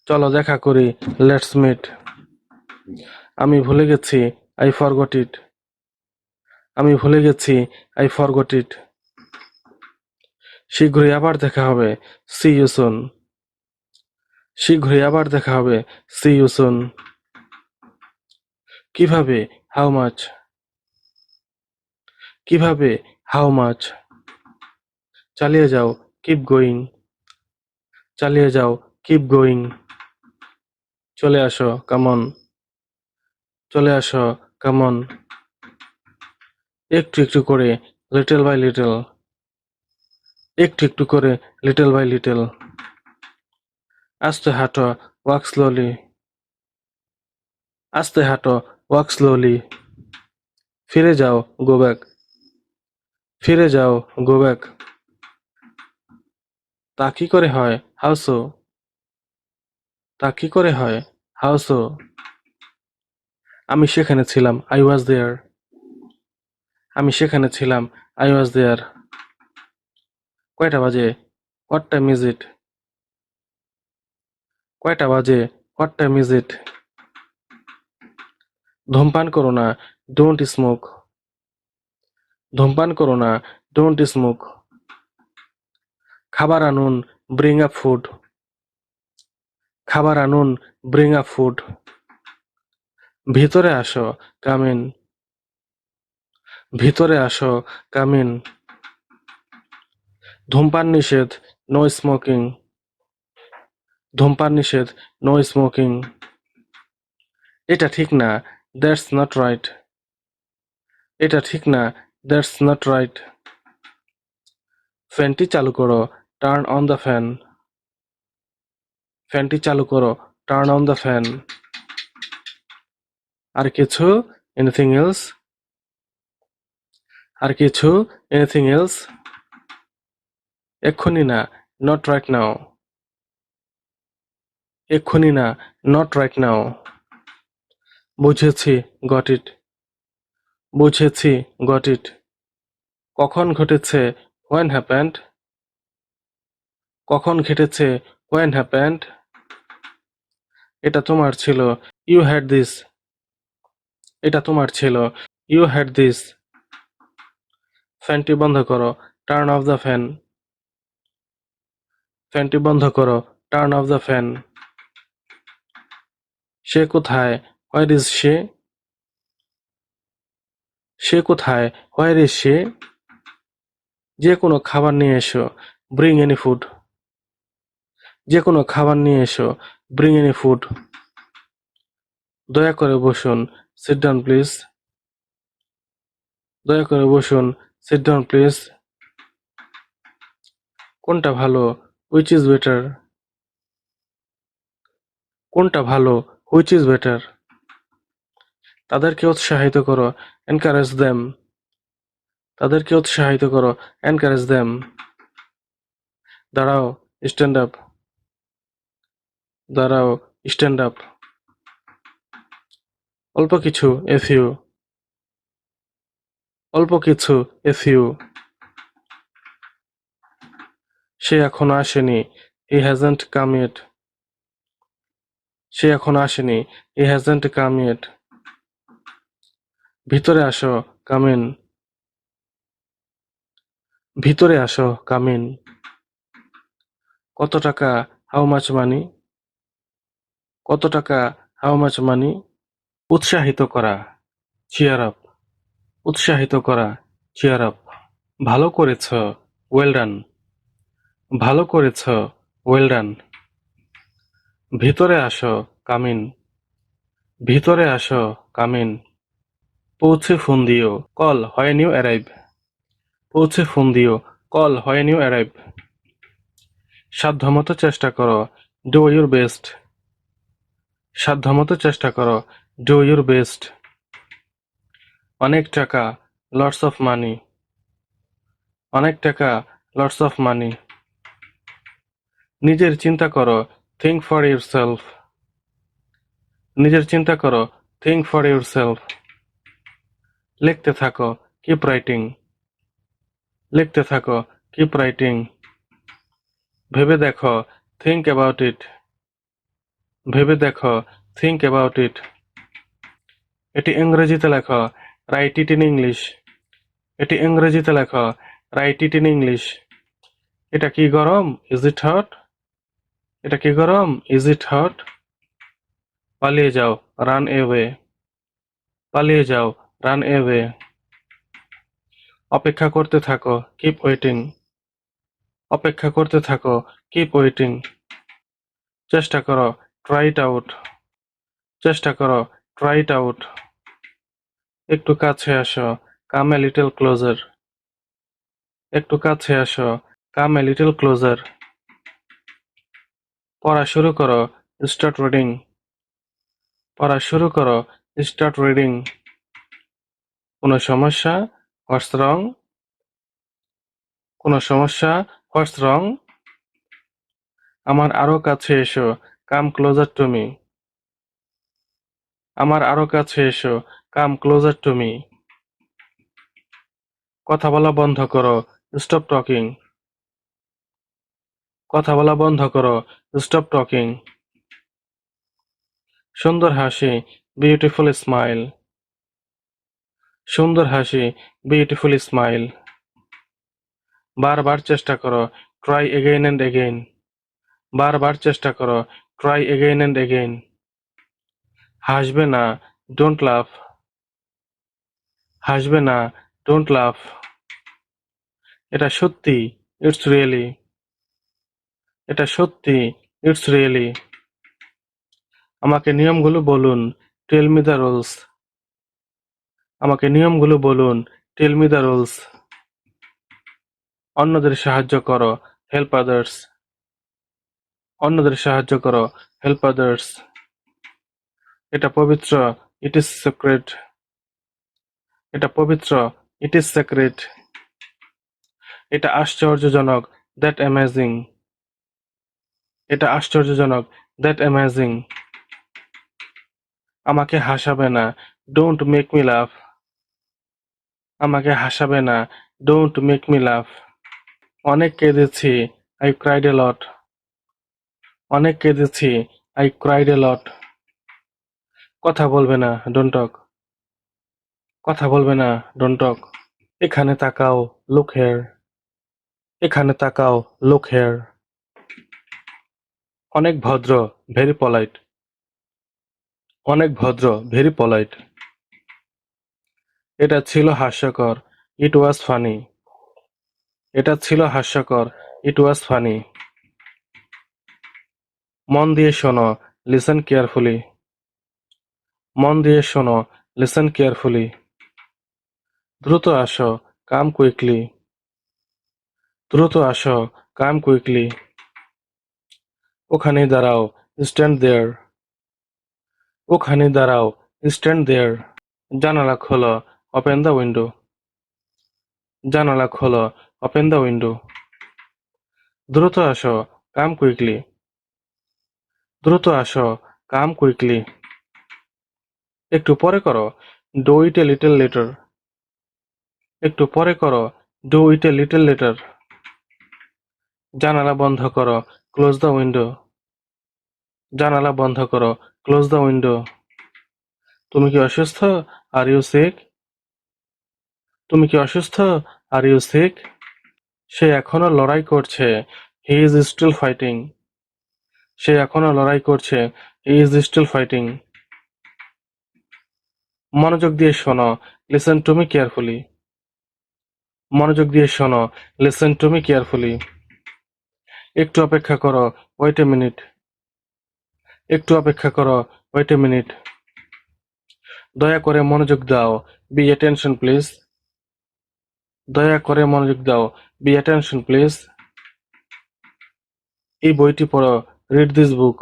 চলো দেখা করি, লেটস মিট। আমি ভুলে গেছি, আই ফরগট ইট, আমি ভুলে গেছি, আই ফরগট ইট। শীঘ্রই আবার দেখা হবে, সি ইউ সুন, শীঘ্রই আবার দেখা হবে, সি ইউ সুন। কিভাবে, হাউ মাচ, কিভাবে, হাউ মাচ। চালিয়ে যাও, কিপ গোয়িং, চালিয়ে যাও, কিপ গোয়িং। চলে আসো, কামন, চলে আসো, কামন। একটু একটু করে, লিটল বাই লিটল, একটু একটু করে, লিটল বাই লিটল। আস্তে হাঁটো, ওয়াক স্লোলি, আস্তে হাঁটো, ওয়াক স্লোলি। ফিরে যাও, গো ব্যাক, ফিরে যাও, গো ব্যাক। তা কি করে হয়, হাউ সো, তা কি করে হয়, হাউ সো। আমি সেখানে ছিলাম, আই ওয়াজ দেয়ার, আমি সেখানে ছিলাম, আই ওয়াজ দেয়ার। কয়টা বাজে, হোয়াট টাইম ইজ ইট, কয়টা বাজে, হোয়াট টাইম ইজ ইট। ধূমপান করো না, ডোন্ট স্মোক, ধূমপান করো না, ডোন্ট স্মোক। খাবার আনুন, ব্রিং আপ ফুড, খাবার আনুন, ব্রিং আপ ফুড। ভিতরে আসো, কাম ইন, ভিতরে আসো, কাম ইন। ধূমপান নিষেধ, নো স্মোকিং, ধূমপান নিষেধ, নো স্মোকিং। এটা ঠিক না, দ্যাটস নট রাইট, এটা ঠিক না, দ্যাটস নট রাইট। ফ্যানটি চালু করো, টার্ন অন দ্য ফ্যান। ফ্যানটি চালু করো, টার্ন অন দ্য ফ্যান। আর কিছু, এনিথিং এলস? আর কিছু, এনিথিং এলস? এক্ষুনি না, নট রাইট নাও। এক্ষুনি না, নট রাইট নাও। বুঝেছি, গট ইট। বুঝেছি, গট ইট। কখন ঘটেছে, হোয়েন হ্যাপেন্ড? কখন ঘটেছে, হোয়েন হ্যাপেন্ড? এটা তোমার ছিল, ইউ হ্যাড দিস। এটা তোমার ছিল, ইউ হ্যাড দিস। ফ্যানটি বন্ধ করো, টার্ন অফ দ্য ফ্যান। ফ্যানটি বন্ধ করো, টার্ন অফ দ্য ফ্যান। সে কোথায়, হোয়ার ইজ সে? সে কোথায়, হোয়ার ইজ সে? যে কোনো খাবার নিয়ে এসো, ব্রিং এনি ফুড। যে কোনো খাবার নিয়ে এসো, ব্রিং এনি ফুড। দয়া করে বসুন, সিট ডাউন প্লিজ। দয়া করে বসুন, সিট ডাউন প্লিজ। কোনটা ভালো, হুইচ ইজ বেটার? কোনটা ভালো, হুইচ ইজ বেটার? তাদেরকে উৎসাহিত করো, এনকারেজ দেম। তাদেরকে উৎসাহিত করো, এনকারেজ দেম। দাঁড়াও, স্ট্যান্ড আপ। দাঁড়াও, স্ট্যান্ড আপ। অল্প কিছু, এ ফিউ। অল্প কিছু, এ ফিউ। সে এখনো আসেনি, হি হ্যাজন্ট কাম ইয়েট। সে এখনো আসেনি, হি হ্যাজন্ট কাম ইয়েট। ভিতরে আসো, কাম ইন। ভিতরে আসো, কাম ইন। কত টাকা, হাউ মাচ মানি? কত টাকা, হাউ মাচ মানি? উৎসাহিত করা, চিয়ার আপ। উৎসাহিত করা, চিয়ার আপ। ভালো করেছ, ওয়েল ডান। ভালো করেছ, ওয়েল ডান। ভিতরে আসো, কাম ইন। ভিতরে আসো, কাম ইন। পৌঁছে ফোন দিও, কল হোয়েন ইউ অ্যারাইভ। পৌঁছে ফোন দিও, কল হোয়েন ইউ অ্যারাইভ। সাধ্যমতো চেষ্টা করো, ডু ইউর বেস্ট। সাধ্যমতো চেষ্টা করো, ডু ইউর বেস্ট। অনেক টাকা, লটস অফ মানি। অনেক টাকা, লটস অফ মানি। নিজের চিন্তা করো, থিঙ্ক ফর ইউরসেলফ। নিজের চিন্তা করো, থিঙ্ক ফর ইউরসেলফ। লিখতে থাকো, কিপ রাইটিং। লিখতে থাকো, কিপ রাইটিং। ভেবে দেখো, থিঙ্ক অ্যাবাউট ইট। ভেবে দেখো, থিঙ্ক অ্যাবাউট ইট। এটি ইংরেজিতে লেখো, রাইট ইট ইন ইংলিশ। এটি ইংরেজিতে লেখো, রাইট ইট ইন ইংলিশ। এটা কি গরম, ইজ ইট হট? এটা কি গরম, ইজ ইট হট? পালিয়ে যাও, রান এওয়ে। পালিয়ে যাও, রান এওয়ে। অপেক্ষা করতে থাকো, কিপ ওয়েটিং। অপেক্ষা করতে থাকো, কিপ ওয়েটিং। চেষ্টা করো, ট্রাই ইট আউট। চেষ্টা করো, ট্রাই ইট আউট। একটু কাছে আসো, কাম এ লিটল ক্লোজার। একটু কাছে আসো, কাম এ লিটল ক্লোজার। পড়া শুরু করো, স্টার্ট রিডিং। পড়া শুরু করো, স্টার্ট রিডিং। কোনো সমস্যা, হোয়াটস রং? কোনো সমস্যা, হোয়াটস রং? আমার আরো কাছে এসো, কাম ক্লোজার টু মি। আমার আরো কাছে এসো, কাম ক্লোজার টু মি। কথা বলা বন্ধ করো, স্টপ টকিং। কথা বলা বন্ধ করো, স্টপ টকিং। সুন্দর হাসি, বিউটিফুল স্মাইল। সুন্দর হাসি, বিউটিফুল স্মাইল। বারবার চেষ্টা করো, ট্রাই এগেইন অ্যান্ড এগেইন। বারবার চেষ্টা করো, ট্রাই এগেইন অ্যান্ড এগেইন। হাসবে না, ডোন্ট লাফ। হাসবে না, ডোন্ট লাফ। এটা সত্যি, ইটস রিয়েলি। এটা সত্যি, ইটস রিয়েলি। আমাকে নিয়মগুলো বলুন, টেল মি দ্য রুলস। আমাকে নিয়মগুলো বলুন, টেল মি দ্য রুলস। অন্যদের সাহায্য করো, হেল্প আদার্স, অন্যদের সাহায্য করো, হেল্প আদার্স। এটা পবিত্র, ইট ইজ সেক্রেট, এটা পবিত্র, ইট ইজ সেক্রেট। এটা আশ্চর্যজনক, দ্যাট অ্যামেজিং, এটা আশ্চর্যজনক, দ্যাট অ্যামেজিং। আমাকে হাসাবে না, ডোন্ট মেক মি লাফ, আমাকে হাসাবে না, ডোন্ট মেক মি লাফ। অনেক কেঁদেছি, আই ক্রাইড এ লট, অনেক কেঁদেছি, আই ক্রাইড এ লট। কথা বলবে না, ডোন্ট টক, কথা বলবে না, ডোন্ট টক। এখানে তাকাও, লুক হেয়ার, এখানে তাকাও, লুক হেয়ার। অনেক ভদ্র, ভেরি পলাইট, অনেক ভদ্র, ভেরি পলাইট। এটা ছিল হাস্যকর, ইট ওয়াজ ফানি, এটা ছিল হাস্যকর, ইট ওয়াজ ফানি। মন দিয়ে শোনো, লিসেন কেয়ারফুলি, মন দিয়ে শোনো, লিসেন কেয়ারফুলি। দ্রুত আসো, কাম কুইকলি, দ্রুত আসো, কাম কুইকলি। ওখানেই দাঁড়াও, স্ট্যান্ড দেয়ার, ওখানে দাঁড়াও, স্ট্যান্ড দেয়ার। জানালা খোলো, ওপেন দ্য উইন্ডো, জানালা খোলো, ওপেন দ্য উইন্ডো। দ্রুত আসো, কাম কুইকলি, দ্রুত আসো, কাম কুইকলি। একটু পরে করো, do it a little letter, একটু পরে করো, do it a little letter. জানালা বন্ধ করো, ক্লোজ দ্য উইন্ডো, জানালা বন্ধ করো, ক্লোজ দ্য উইন্ডো। তুমি কি অসুস্থ? Are you sick? তুমি কি অসুস্থ? Are you sick? সে এখনো লড়াই করছে, হি ইজ স্টিল ফাইটিং, সে এখনো লড়াই করছে, হি ইজ স্টিল ফাইটিং। মনোযোগ দিয়ে শোনো, লিসেন টু মি কেয়ারফুলি, মনোযোগ দিয়ে শোনো, লিসেন টু মি কেয়ারফুলি। একটু অপেক্ষা করো, ওয়েট এ মিনিট, একটু অপেক্ষা করো, ওয়েট এ মিনিট। দয়া করে মনোযোগ দাও, বি অ্যাটেনশন প্লিজ, দয়া করে মনোযোগ দাও, বি অ্যাটেনশন প্লিজ। এই বইটি পড়ো, রিড দিস বুক,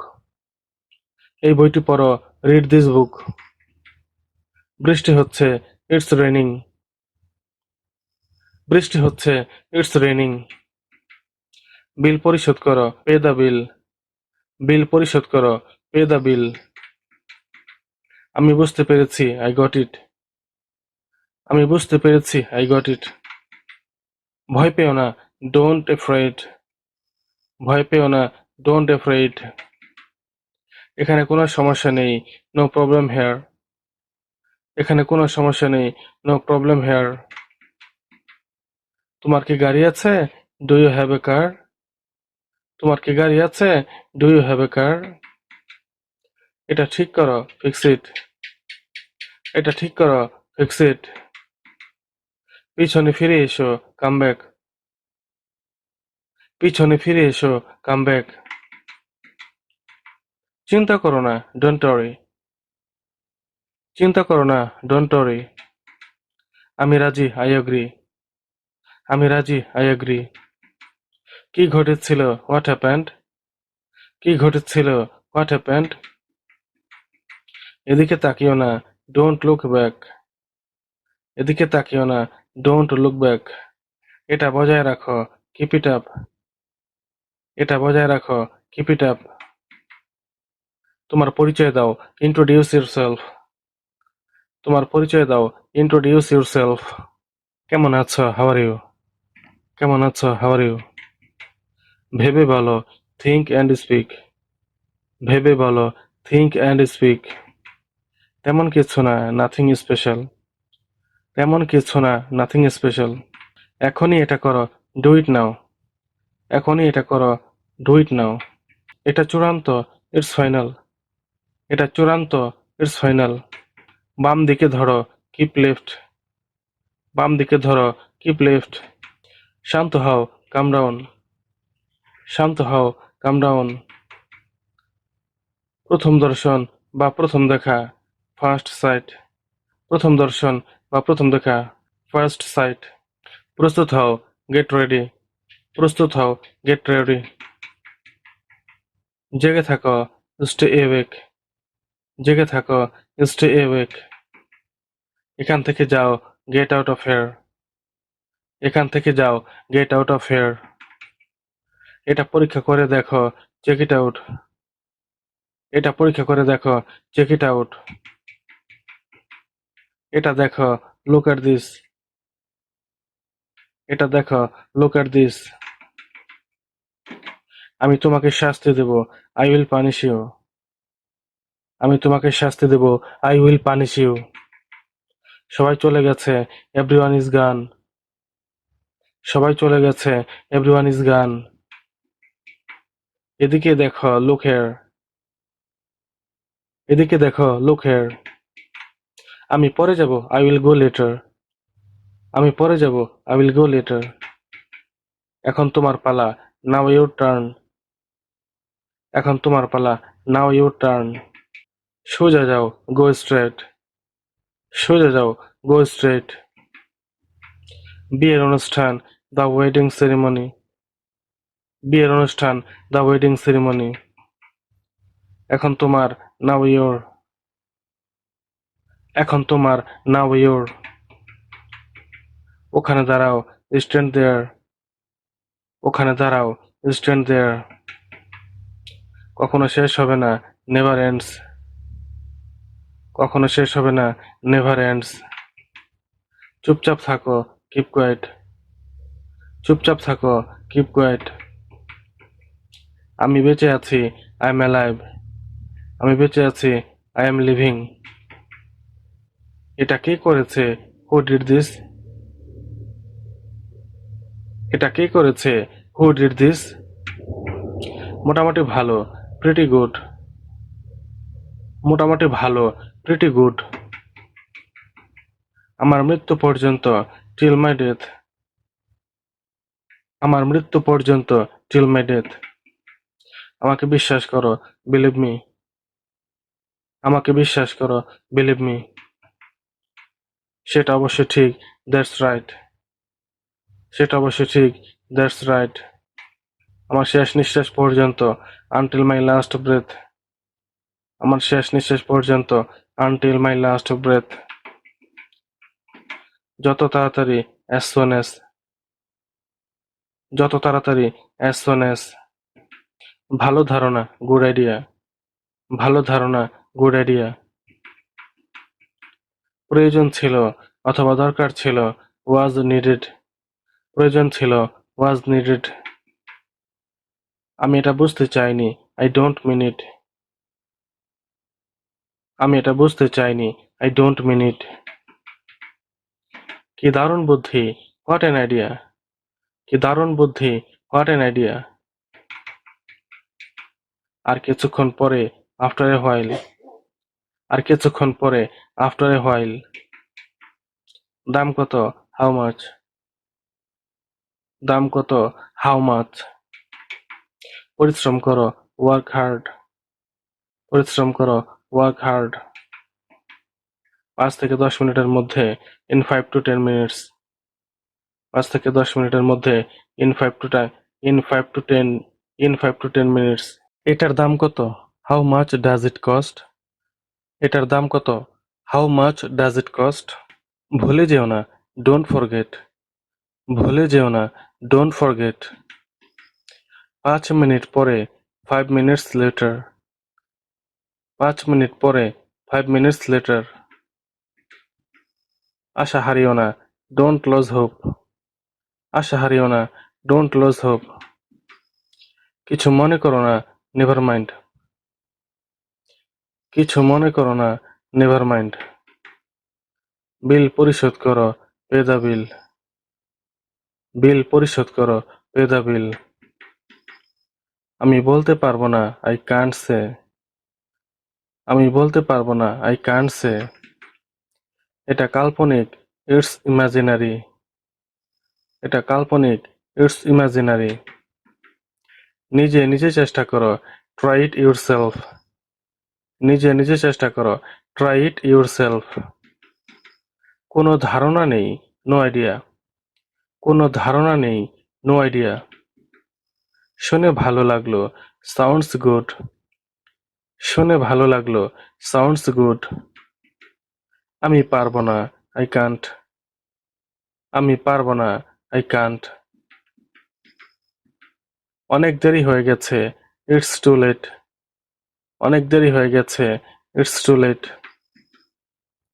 এই বইটি পড়ো, রিড দিস বুক। বৃষ্টি হচ্ছে, ইটস রেনিং, বৃষ্টি হচ্ছে, ইটস রেনিং। বিল পরিশোধ করো, পে দ্য বিল, বিল পরিশোধ করো, পে দ্য বিল। আমি বুঝতে পেরেছি, আই গট ইট, আমি বুঝতে পেরেছি, আই গট ইট। ভয় পেও না, ডোন্ট এফ্রেড, ভয় পেও না, ডোন্ট এফ্রেড। এখানে কোনো সমস্যা নেই, নো প্রবলেম হেয়ার, এখানে কোনো সমস্যা নেই, নো প্রবলেম হেয়ার। তোমার কি গাড়ি আছে? ডু ইউ হ্যাভ এ কার? তোমার কি গাড়ি আছে? ডু ইউ হ্যাভ এ কার? এটা ঠিক করো, ফিক্স ইট, এটা ঠিক করো, ফিক্স ইট। পিছনে ফিরে এসো, কাম ব্যাক, পিছনে ফিরে এসো, কাম ব্যাক। চিন্তা করো না, ডোন্ট ওয়ারি, চিন্তা করো না, ডোন্ট ওয়ারি। আমি রাজি, আই এগ্রি, আমি রাজি, আই এগ্রি। কি ঘটেছিল, হোয়াট হ্যাপেন্ড? কি ঘটেছিল, হোয়াট হ্যাপেন্ড? এদিকে তাকিও না, ডোন্ট লুক ব্যাক, এদিকে তাকিও না, ডোন্ট লুক ব্যাক। এটা বজায় রাখো, কিপ ইট আপ, এটা বজায় রাখো, কিপ ইট আপ। তোমার পরিচয় দাও, ইন্ট্রোডিউস ইউরসেলফ, তোমার পরিচয় দাও, ইন্ট্রোডিউস ইউরসেলফ। কেমন আছো, হাউ আর ইউ, কেমন আছো, হাউ আর ইউ। ভেবে বলো, থিঙ্ক অ্যান্ড স্পিক, ভেবে বলো, থিঙ্ক অ্যান্ড স্পিক। তেমন কিছু না, নাথিং স্পেশাল, তেমন কিছু না, নাথিং স্পেশাল। এখনই এটা করো, ডু ইট নাও, এখনই এটা করো, ডু ইট নাও। এটা চূড়ান্ত, ইটস ফাইনাল, এটা চূড়ান্ত, ইটস ফাইনাল। বাম দিকে ধরো, কিপ লেফট, বাম দিকে ধরো, কিপ লেফট। শান্ত হও, কাম ডাউন, শান্ত হও, কাম ডাউন। প্রথম দর্শন বা প্রথম দেখা, ফার্স্ট সাইট, প্রথম দর্শন বা প্রথম দেখা, ফার্স্ট সাইট। প্রস্তুত হও, গেট রেডি, প্রস্তুত হও, গেট রেডি। জেগে থাকো, স্টে এওয়েক। জেগে থাকো, স্টে এওয়েক। এখান থেকে যাও, গেট আউট অফ হেয়ার। এখান থেকে যাও, গেট আউট অফ হেয়ার। এটা পরীক্ষা করে দেখো, চেক ইট আউট। এটা পরীক্ষা করে দেখো, চেক ইট আউট। এটা দেখো, লুক এট দিস। এটা দেখো, লুক এট দিস। আমি তোমাকে শাস্তি দেব, আই উইল পানিশ ইউ। আমি তোমাকে শাস্তি দেব, আই উইল পানিশ ইউ। সবাই চলে গেছে, এভরিওয়ান ইজ গান। সবাই চলে গেছে, এভরিওয়ান ইজ গান। এদিকে দেখো, লুক হেয়ার। এদিকে দেখো, লুক হেয়ার। আমি পরে যাব, আই উইল গো লেটার। আমি পরে যাব, আই উইল গো লেটার। এখন তোমার পালা, নাও ইউর টার্ন। এখন তোমার পালা, নাও ইউর টার্ন। সোজা যাও, গো স্ট্রেট। সোজা যাও, গো স্ট্রেট। বিয়ের অনুষ্ঠান, দ্য ওয়েডিং সেরিমনি। বিয়ের অনুষ্ঠান, দ্য ওয়েডিং সেরিমনি। এখন তোমার, নাও ইউর। এখন তোমার, নাও ইউর। ওখানে দাঁড়াও, স্ট্যান্ড দেয়ার। ওখানে দাঁড়াও, স্ট্যান্ড দেয়ার। কখনো শেষ হবে না, নেভার এন্ডস। কখনো শেষ হবে না, নেভার এন্ডস। চুপচাপ থাকো, কিপ কোয়েট। চুপচাপ থাকো, কিপ কোয়েট। আমি বেঁচে আছি, আই এম অ্যালাইভ। আমি বেঁচে আছি, আই এম লিভিং। এটা কে করেছে, হু ডিড দিস? এটা কে করেছে, হু ডিড দিস? মোটামুটি ভালো, প্রিটি গুড। মোটামুটি ভালো, প্রিটি গুড। আমার মৃত্যু পর্যন্ত, টিল মাই ডেথ। আমার মৃত্যু পর্যন্ত, টিল মাই ডেথ। আমাকে বিশ্বাস করো, বিলিভ মি। আমাকে বিশ্বাস করো, বিলিভ মি। সেটা অবশ্য ঠিক, দ্যাটস রাইট। সেটা অবশ্য ঠিক, দ্যাটস রাইট। আমার শেষ নিঃশ্বাস পর্যন্ত, আনটিল মাই লাস্ট ব্রেথ। আমার শেষ নিঃশ্বাস পর্যন্ত, আনটিল মাই লাস্ট ব্রেথ। যত তাড়াতাড়ি, অ্যাজ সুন অ্যাজ। যত তাড়াতাড়ি, অ্যাজ সুন অ্যাজ। ভালো ধারণা, গুড আইডিয়া। ভালো ধারণা, গুড আইডিয়া। প্রয়োজন ছিল, অথবা দরকার ছিল, ওয়াজ নিডেড। প্রয়োজন ছিল, ওয়াজ নিডেড। আমি এটা বুঝতে চাইনি, আই ডোন্ট মিন ইট। আমি এটা বুঝতে চাইনি, আই ডোন্ট মিন ইট। কি দারুণ বুদ্ধি, হোয়াট অ্যান আইডিয়া। কি দারুণ বুদ্ধি, হোয়াট অ্যান আইডিয়া। আর কিছুক্ষণ পরে, আফটার এ হোয়াইল। আর কিছুক্ষণ পরে, আফটার এ হোয়াইল। দাম কত, হাউ মাচ। দাম কত, হাউ মাচ। পরিশ্রম করো, ওয়ার্ক হার্ড। পরিশ্রম করো, ওয়ার্ক হার্ড। 5 থেকে 10 মিনিটের মধ্যে, ইন 5 to 10 minutes। 5 থেকে 10 মিনিটের মধ্যে, in 5 to 10, in 5 to 10 minutes। এটার দাম কত, how much does it cost. এটার দাম কত, how much does it cost. ভুলে যেও না, ডোন্ট ফরগেট। ভুলে যেও না, ডোন্ট ফরগেট। 5 মিনিট পরে, 5 minutes later। 5 মিনিট পরে, 5 minutes later। আশা হারিও না, ডোন্ট লজ হোপ। আশা হারিও না, ডোন্ট লজ হোপ। কিছু মনে করো না, নেভার মাইন্ড। কিছু মনে করো না, নেভার মাইন্ড। বিল পরিশোধ করো, পে দ্য বিল। বিল পরিশোধ করো, পে দ্য বিল। আমি বলতে পারবো না, আই কান্ট সে। আমি বলতে পারবো না, আই কান্ট সে। এটা কাল্পনিক, ইটস ইমাজিনারি। এটা কাল্পনিক, ইটস ইমাজিনারি। নিজে নিজে চেষ্টা করো, ট্রাই ইট ইউরসেলফ। নিজে নিজে চেষ্টা করো, ট্রাই ইট ইউরসেলফ। কোনো ধারণা নেই, নো আইডিয়া। কোনো ধারণা নেই, নো আইডিয়া। শুনে ভালো লাগলো, সাউন্ডস গুড। শুনে ভালো লাগলো, সাউন্ডস গুড। আমি পারবো না, আই কান্ট। আমি পারবো না, আই কান্ট। অনেক দেরি হয়ে গেছে, ইটস টু লেট। অনেক দেরি হয়ে গেছে, ইটস টু লেট।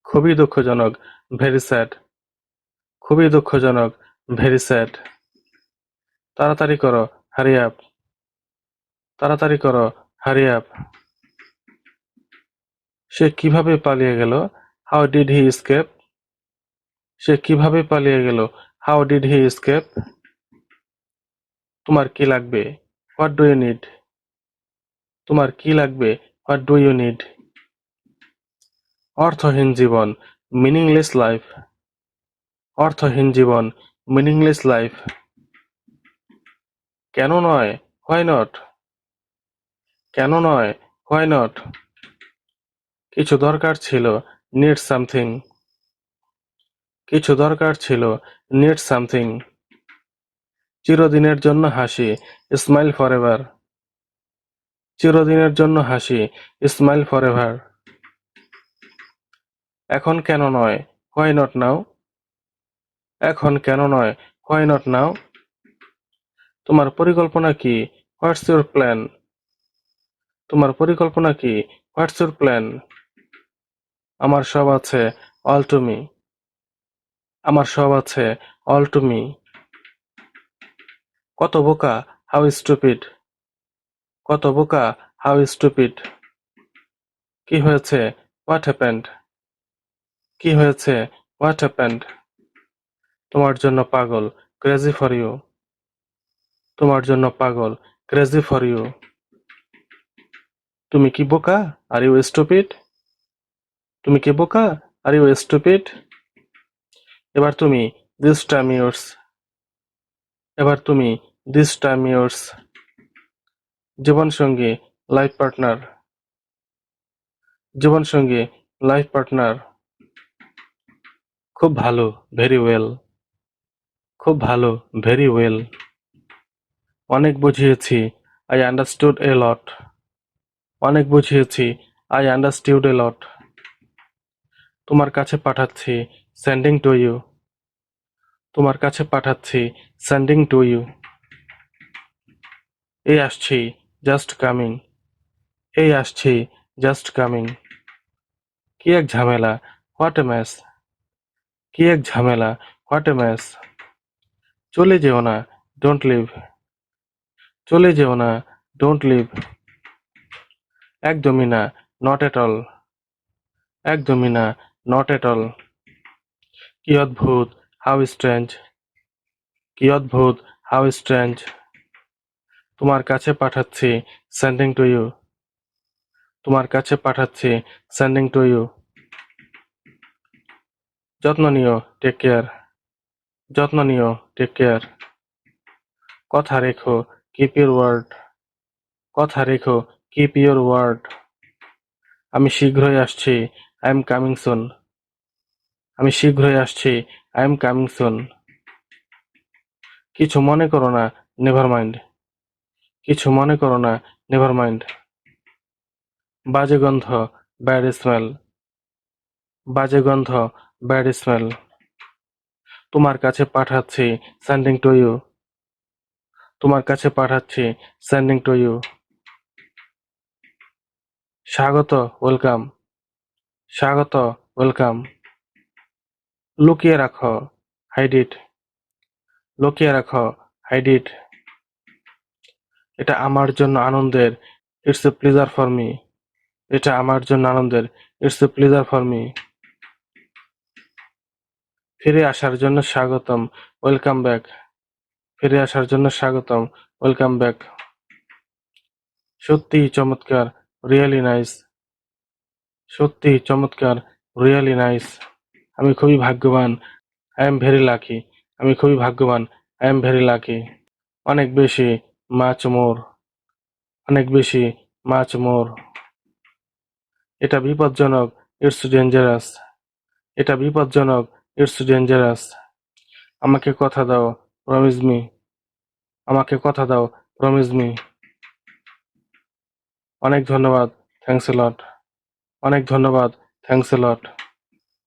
খুবই দুঃখজনক, ভেরি স্যাড। খুবই দুঃখজনক, ভেরি স্যাড। তাড়াতাড়ি করো, হারি আপ। তাড়াতাড়ি করো, হারি আপ। সে কিভাবে পালিয়ে গেল? How did he escape? সে কিভাবে পালিয়ে গেল? How did he escape? তোমার কি লাগবে? What do you need? তোমার কি লাগবে? What do you need? অর্থহীন জীবন, মিনিংলেস লাইফ। অর্থহীন জীবন, মিনিংলেস লাইফ। কেন নয়? Why not? কেন নয়? Why not? কিছু দরকার ছিল, নিড সামথিং। কিছু দরকার ছিল, নিড সামথিং। চিরদিনের জন্য হাসি, স্মাইল ফরএভার। চিরদিনের জন্য হাসি, স্মাইল ফরএভার। এখন কেন নয়? Why not now? এখন কেন নয়? Why not now? তোমার পরিকল্পনা কি? What's your plan? তোমার পরিকল্পনা কি? What's your plan? আমার সব আছে, অল টু মি। আমার সব আছে, অল টু মি। কত বোকা, হাউ স্টুপিড। কত বোকা, হাউ স্টুপিড। কি হয়েছে? What happened? কি হয়েছে? What happened? তোমার জন্য পাগল, ক্রেজি ফর ইউ। তোমার জন্য পাগল, ক্রেজি ফর ইউ। তুমি কি বোকা? Are you stupid? তুমি কি বোকা? Are you stupid? এবার তুমি, দিস টাইম ইয়োর্স। এবার তুমি, দিস টাইম ইয়োর্স। জীবনসঙ্গী, লাইফ পার্টনার। জীবনসঙ্গী, লাইফ পার্টনার। খুব ভালো, ভেরি ওয়েল। খুব ভালো, ভেরি ওয়েল। অনেক বুঝিয়েছি, আই আন্ডারস্টুড এ লট। অনেক বুঝিয়েছি, আই আন্ডারস্টুড এ লট। তোমার কাছে পাঠাচ্ছি, সেন্ডিং টু ইউ। তোমার কাছে পাঠাচ্ছি, সেন্ডিং টু ইউ। এই আসছি, জাস্ট কামিং। এই আসছি, জাস্ট কামিং। কি এক ঝামেলা, হোয়াট এ মেস। কি এক ঝামেলা, হোয়াট এ মেস। চলে যেও না, ডোন্ট লিভ। চলে যেও না, ডোন্ট লিভ। একদমই না, নট এট অল। একদমই না, নট এট অল। কি অদ্ভুত, হাউ স্ট্রেঞ্জ। কি অদ্ভুত, হাউ স্ট্রেঞ্জ। তোমার কাছে পাঠাচ্ছি, সেন্ডিং টু ইউ। তোমার কাছে পাঠাচ্ছি, সেন্ডিং টু ইউ। যত্ন নিও, টেক কেয়ার। যত্ন নিও, টেক কেয়ার। কথা রেখো, কিপ ইউর ওয়ার্ড। কথা রেখো, কিপ ইউর ওয়ার্ড। আমি শীঘ্রই আসছি, আই এম কামিং সুন। আমি শীঘ্রই আসছি, আই এম কামিং সুন। কিছু মনে করো না, নেভার মাইন্ড। কিছু মনে করো না, নেভার মাইন্ড। বাজে গন্ধ, ব্যাড স্মেল। বাজে গন্ধ, ব্যাড স্মেল। তোমার কাছে পাঠাচ্ছি, সেন্ডিং টু ইউ। তোমার কাছে পাঠাচ্ছি, সেন্ডিং টু ইউ। স্বাগত, ওয়েলকাম। স্বাগত, ওয়েলকাম। লুকিয়ে রাখো, হাইড ইট। লুকিয়ে রাখো, হাইড ইট। এটা আমার জন্য আনন্দের, it's a pleasure for me. এটা আমার জন্য আনন্দের, it's a pleasure for me. ফিরে আসার জন্য স্বাগতম, ওয়েলকাম ব্যাক। ফিরে আসার জন্য স্বাগতম, ওয়েলকাম ব্যাক। সত্যিই চমৎকার, রিয়েলি নাইস। সত্যিই চমৎকার, রিয়েলি নাইস। আমি খুবই ভাগ্যবান, আই এম ভেরি লাকি। আমি খুবই ভাগ্যবান, আই এম ভেরি লাকি। অনেক বেশি, মাচ মোর। অনেক বেশি, মাচ মোর। এটা বিপজ্জনক, ইটস ডেঞ্জারাস। এটা বিপজ্জনক, ইটস ডেঞ্জারাস। আমাকে কথা দাও, প্রমিস মি। আমাকে কথা দাও, প্রমিস মি। অনেক ধন্যবাদ, থ্যাঙ্কস এ লট। অনেক ধন্যবাদ, থ্যাঙ্কস এ লট।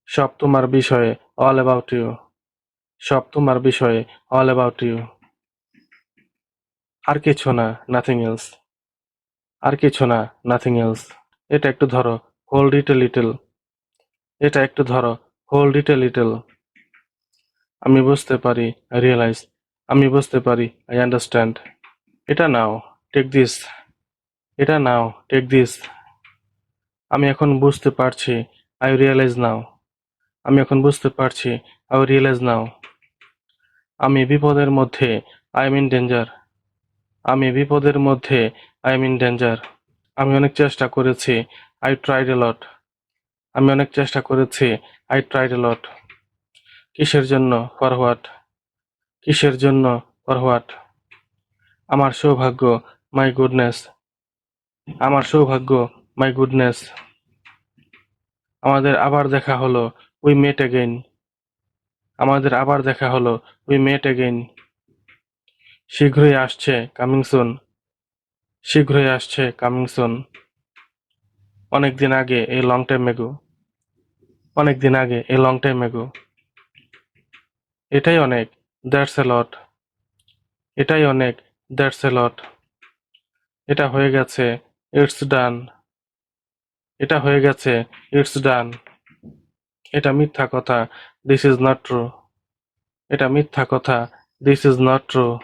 সব তোমার বিষয়ে, অল অ্যাবাউট ইউ। সব তোমার বিষয়ে, অল অ্যাবাউট ইউ। আর কিছু না, নাথিং এলস। আর কিছু না, নাথিং এলস। এটা একটু ধরো, হোল্ড ইট এ লিটল। এটা একটু ধরো, হোল্ড ইট এ লিটল। আমি বুঝতে পারি, আই রিয়েলাইজ। আমি বুঝতে পারি, আই আন্ডারস্ট্যান্ড। এটা নাও, টেক দিস। এটা নাও, টেক দিস। আমি এখন বুঝতে পারছি, আই রিয়েলাইজ নাও। আমি এখন বুঝতে পারছি, আই রিয়েলাইজ নাও। আমি বিপদের মধ্যে, আই এম ইন ডেঞ্জার। আমি বিপদের মধ্যে, আই এম ইন ডেঞ্জার। আমি অনেক চেষ্টা করেছি, আই ট্রাইড এ লট। আমি অনেক চেষ্টা করেছি, আই ট্রাইড এ লট। কিসের জন্য, ফর হোয়াট? কিসের জন্য, ফর হোয়াট? আমার সৌভাগ্য, মাই গুডনেস। আমার সৌভাগ্য, মাই গুডনেস। আমাদের আবার দেখা হলো, উই মেট এগেইন। আমাদের আবার দেখা হলো, উই মেট এগেইন। শীঘ্রই আসছে, কামিং সুন। শীঘ্রই আসছে, কামিং সুন। অনেকদিন আগে, এ লং টাইম এগো। অনেকদিন আগে, এ লং টাইম এগো। এটাই অনেক, দ্যাটস এ লট। এটাই অনেক, দ্যাটস এ লট। এটা হয়ে গেছে, ইটস ডান। এটা হয়ে গেছে, ইটস ডান। এটা মিথ্যা কথা, দিস ইজ নট ট্রু। এটা মিথ্যা কথা, দিস ইজ নট ট্রু।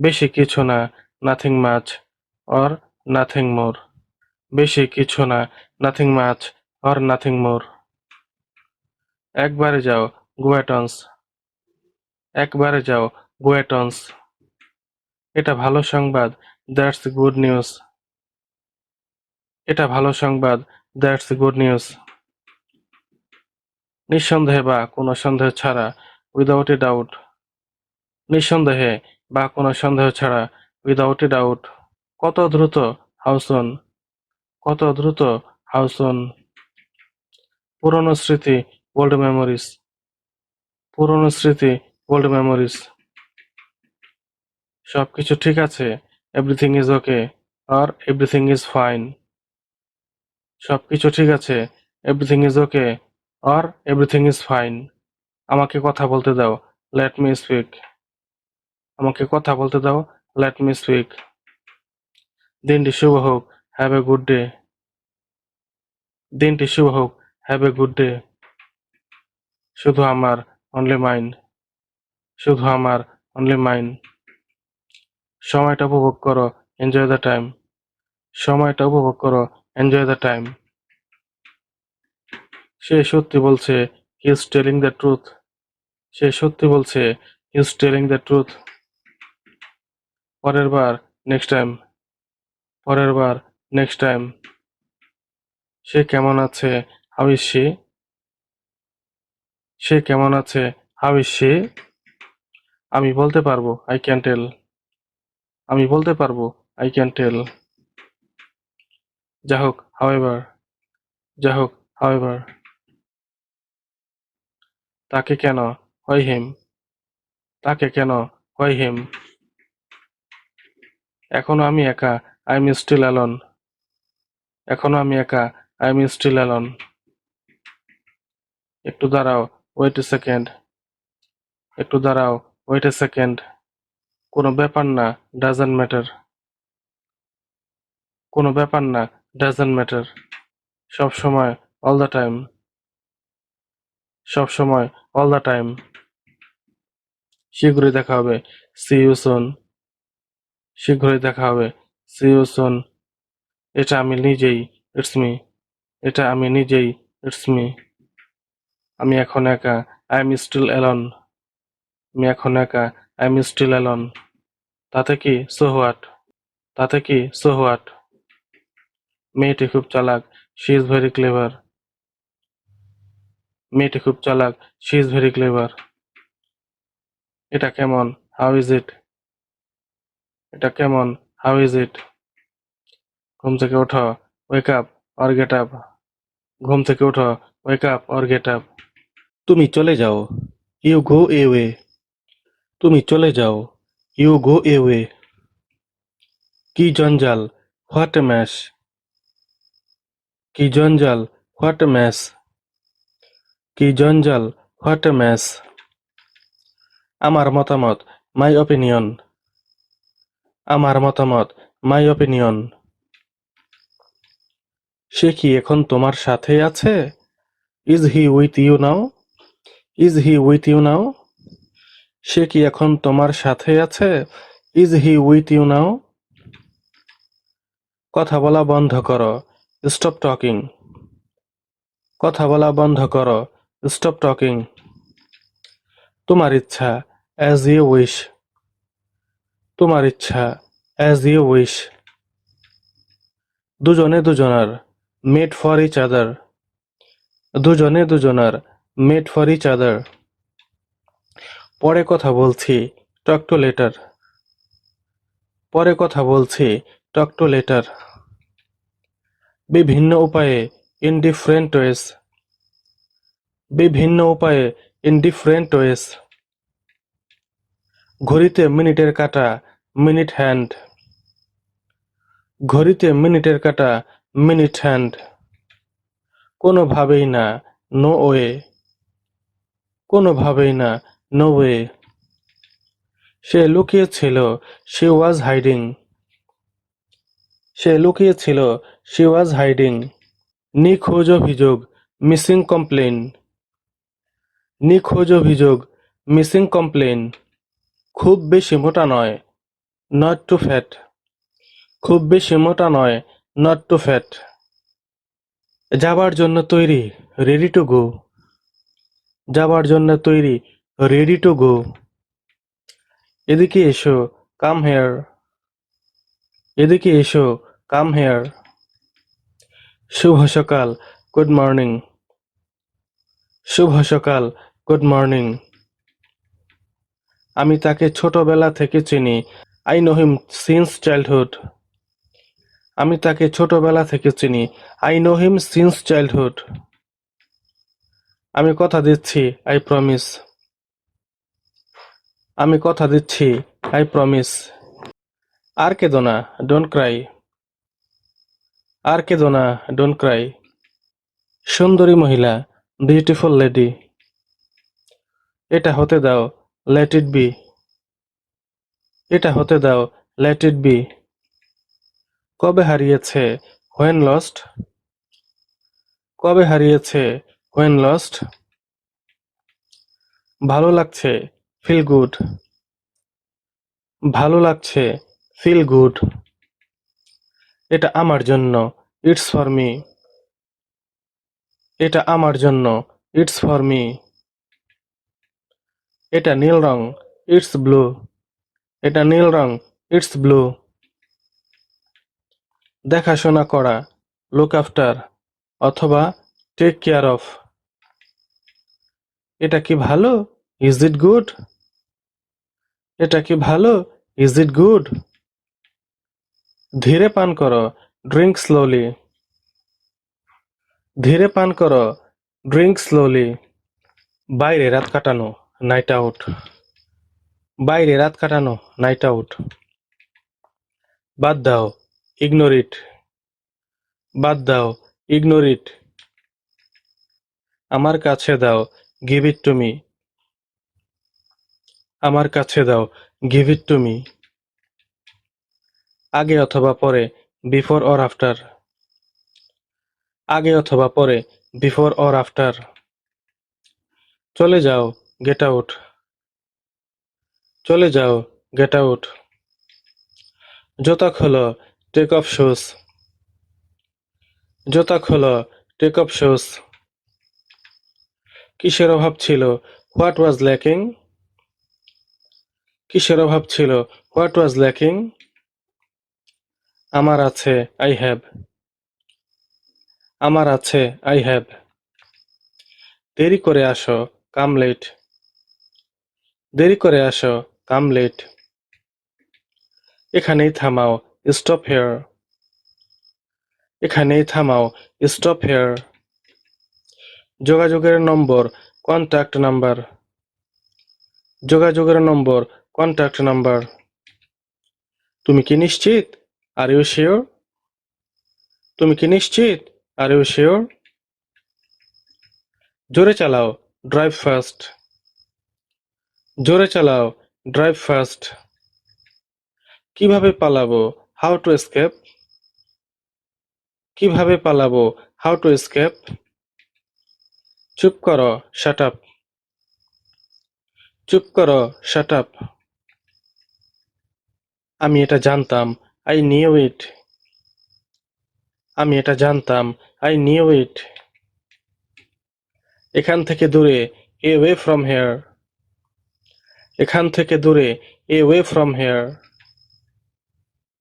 বেশি কিছু না, nothing much, or nothing more. বেশি কিছু না, nothing much, or nothing more. একবারে যাও, গো অ্যাট অনস। একবারে যাও, গো অ্যাট অনস। এটা ভালো সংবাদ, দ্যাটস গুড নিউজ। এটা ভালো সংবাদ, দ্যাটস গুড নিউজ। নিঃসন্দেহে বা কোনো সন্দেহ ছাড়া, উইদাউট এ ডাউট। নিঃসন্দেহে বা কোনো সন্দেহ ছাড়া, উইদাউট এ ডাউট। কত দ্রুত, হাউ সুন। কত দ্রুত, হাউ সুন। পুরনো স্মৃতি, ওল্ড মেমোরিজ। পুরনো স্মৃতি, ওল্ড মেমোরিজ। সবকিছু ঠিক আছে, এভরিথিং ইজ ওকে, আর এভরিথিং ইজ ফাইন। সবকিছু ঠিক আছে, এভরিথিং ইজ ওকে, আর এভরিথিং ইজ ফাইন। আমাকে কথা বলতে দাও, লেট মি স্পিক। আমাকে কথা বলতে দাও, লেট মি স্পিক। দিনটি শুভ হোক, হ্যাভ এ গুড ডে। দিনটি শুভ হোক, হ্যাভ এ গুড ডে। শুধু আমার, অনলি মাইন। শুধু আমার, অনলি মাইন। সময়টা উপভোগ করো, এনজয় দ্য টাইম। সময়টা উপভোগ করো, এনজয় দ্য টাইম। সে সত্যি বলছে, he is telling the truth. সে সত্যি বলছে, he is telling the truth. পরের বার, নেক্সট টাইম। পরের বার, নেক্সট টাইম। সে কেমন আছে, হাউ ইজ শি? সে কেমন আছে, হাউ ইজ শি? আমি বলতে পারবো, আই ক্যান টেল। আমি বলতে পারবো, আই ক্যান টেল। যা হোক, হাউএভার। যা হোক, হাউএভার। তাকে কেন, হোয়াই হিম? তাকে কেন, হোয়াই হিম? এখনো আমি একা, আই এম স্টিল অ্যালোন। এখনো আমি একা, আই এম স্টিল অ্যালোন। একটু দাঁড়াও, ওয়েট এ সেকেন্ড। একটু দাঁড়াও, ওয়েট এ সেকেন্ড। কোনো ব্যাপার না, ডাজন্ট ম্যাটার। কোনো ব্যাপার না, ডাজন্ট ম্যাটার। সব সময়, অল দ্য টাইম। সব সময়, অল দ্য টাইম। শীঘ্রই দেখা হবে, সি ইউ সুন। শীঘ্রই দেখা হবে, সি ইউ সুন। এটা আমি নিজেই, ইটস মি। এটা আমি নিজেই, ইটস মি। আমি এখন একা, আই এম স্টিল অ্যালোন। আমি এখন একা, আই এম স্টিল অ্যালোন। তাতে কি, সো হোয়াট? তাতে কি, সো হোয়াট? মেয়েটি খুব চালাক, শি ইজ ভেরি ক্লেভার। মেয়েটি খুব চালাক, শি ইজ ভেরি ক্লেভার। এটা কেমন, হাউ ইজ ইট? এটা কেমন, হাউ ইজ ইট? ঘুম থেকে ওঠো, wake up or get up. ঘুম থেকে ওঠো, wake up or get up. তুমি চলে যাও, ইউ গো এওয়ে। তুমি চলে যাও, ইউ গো এওয়ে। কি জঞ্জাল, হোয়াট এ ম্যাশ। কি জঞ্জাল, হোয়াট এ ম্যাশ। কি জঞ্জাল, হোয়াট এ ম্যাশ। আমার মতামত, মাই অপিনিয়ন। আমার মতামত, মাই অপিনিয়ন। সে কি এখন তোমার সাথেই আছে? Is he with you now? Is he with you now? সে কি এখন তোমার সাথে আছে? Is he with you now? কথা বলা বন্ধ করো, স্টপ টকিং। কথা বলা বন্ধ করো, স্টপ টকিং। তোমার ইচ্ছা, অ্যাজ ইউ উইশ। তোমার ইচ্ছা, অ্যাজ ইউ উইশ। দুজনে দুজনার, মেড ফর ইচ আদার। দুজনে দুজনার, মেড ফর ইচ আদার। পরে কথা বলছি, টক টু লেটার। পরে কথা বলছি, টক টু লেটার। বিভিন্ন উপায়ে, ইন ডিফারেন্ট ওয়েস। বিভিন্ন উপায়ে, ইন ডিফারেন্ট ওয়েস। ঘড়িতে মিনিটের কাঁটা, মিনিট হ্যান্ড। ঘড়িতে মিনিটের কাঁটা, মিনিট হ্যান্ড। কোনোভাবেই না, নো ওয়ে। কোনোভাবেই না, নো ওয়ে। সে লুকিয়েছিল, শি ওয়াজ হাইডিং। সে লুকিয়েছিল, শি ওয়াজ হাইডিং। নিখোঁজ অভিযোগ, মিসিং কমপ্লেন। নিখোঁজ অভিযোগ, মিসিং কমপ্লেন। খুব বেশি মোটা নয়, নট টু ফ্যাট। খুব বেশি মোটা নয়, নট টু ফ্যাট। যাবার জন্য তৈরি, রেডি টু গো। যাবার জন্য তৈরি, রেডি টু গো। এদিকে এসো, কাম হেয়ার। এদিকে এসো, কাম হেয়ার। শুভ সকাল, গুড মর্নিং। শুভ সকাল, গুড মর্নিং। আমি তাকে ছোটবেলা থেকে চিনি, I know him since childhood. আমি তাকে ছোটবেলা থেকে চিনি, I know him since childhood. আমি কথা দিচ্ছি, আই প্রমিস। আমি কথা দিচ্ছি, আই প্রমিস। আর কেঁদো না, ডোন্ট ক্রাই। আর কেঁদো না, ডোন্ট ক্রাই। সুন্দরী মহিলা, বিউটিফুল লেডি। এটা হতে দাও, লেট ইট বি। এটা হতে দাও, লেট ইট বি। কবে হারিয়েছে, হোয়েন লস্ট। কবে হারিয়েছে, হোয়েন লস্ট। ভালো লাগছে, ফিল গুড। ভালো লাগছে, ফিল গুড। এটা আমার জন্য, ইটস ফর মি। এটা আমার জন্য, ইটস ফর মি। এটা নীল রং, ইটস ব্লু। এটা নীল রং, ইটস ব্লু। দেখাশোনা করা, লুক আফটার অথবা টেক কেয়ার অফ। এটা কি ভালো, ইজ ইট গুড। এটা কি ভালো, ইজ ইট গুড। ধীরে পান করো, ড্রিঙ্ক স্লোলি। ধীরে পান করো, ড্রিঙ্ক স্লোলি। বাইরে রাত কাটানো, নাইট আউট। বাইরে রাত কাটানো, নাইট আউট। বাদ দাও, ইগনোর ইট। বাদ দাও, ইগনোর ইট। আমার কাছে দাও, গিভ ইট টু মি। আমার কাছে দাও, গিভ ইট টু মি। আগে অথবা পরে, বিফোর অর আফটার। আগে অথবা পরে, বিফোর অর আফটার। চলে যাও, গেট আউট। চলে যাও, গেট আউট। জুতা খোলো, টেক অফ শুজ। জুতা খোলো, টেক অফ শুজ। কিসের অভাব ছিল, হোয়াট ওয়াজ ল্যাকিং। কিসের অভাব ছিল, হোয়াট ওয়াজ ল্যাকিং। আমার আছে, আই হ্যাভ। আমার আছে, আই হ্যাভ। দেরি করে আসো, কাম লেট। দেরি করে আসো, কাম লেট। এখানেই থামাও, স্টপ হেয়ার। এখানেই থামাও, স্টপ হেয়ার। যোগাযোগের নম্বর, কন্ট্যাক্ট নাম্বার। যোগাযোগের নম্বর, কন্ট্যাক্ট নাম্বার। তুমি কি নিশ্চিত? Are you sure? তুমি কি নিশ্চিত? Are you sure? জোরে চালাও, ড্রাইভ ফাস্ট। জোরে চালাও, ড্রাইভ ফাস্ট। কিভাবে পালাবো? How to escape? কিভাবে পালাবো? How to escape? চুপ করো, শাট আপ। চুপ করো, শাট আপ। আমি এটা জানতাম, আই নিউ ইট। আমি এটা জানতাম, আই নিউ ইট। এখান থেকে দূরে, away from here। এখান থেকে দূরে, away from here।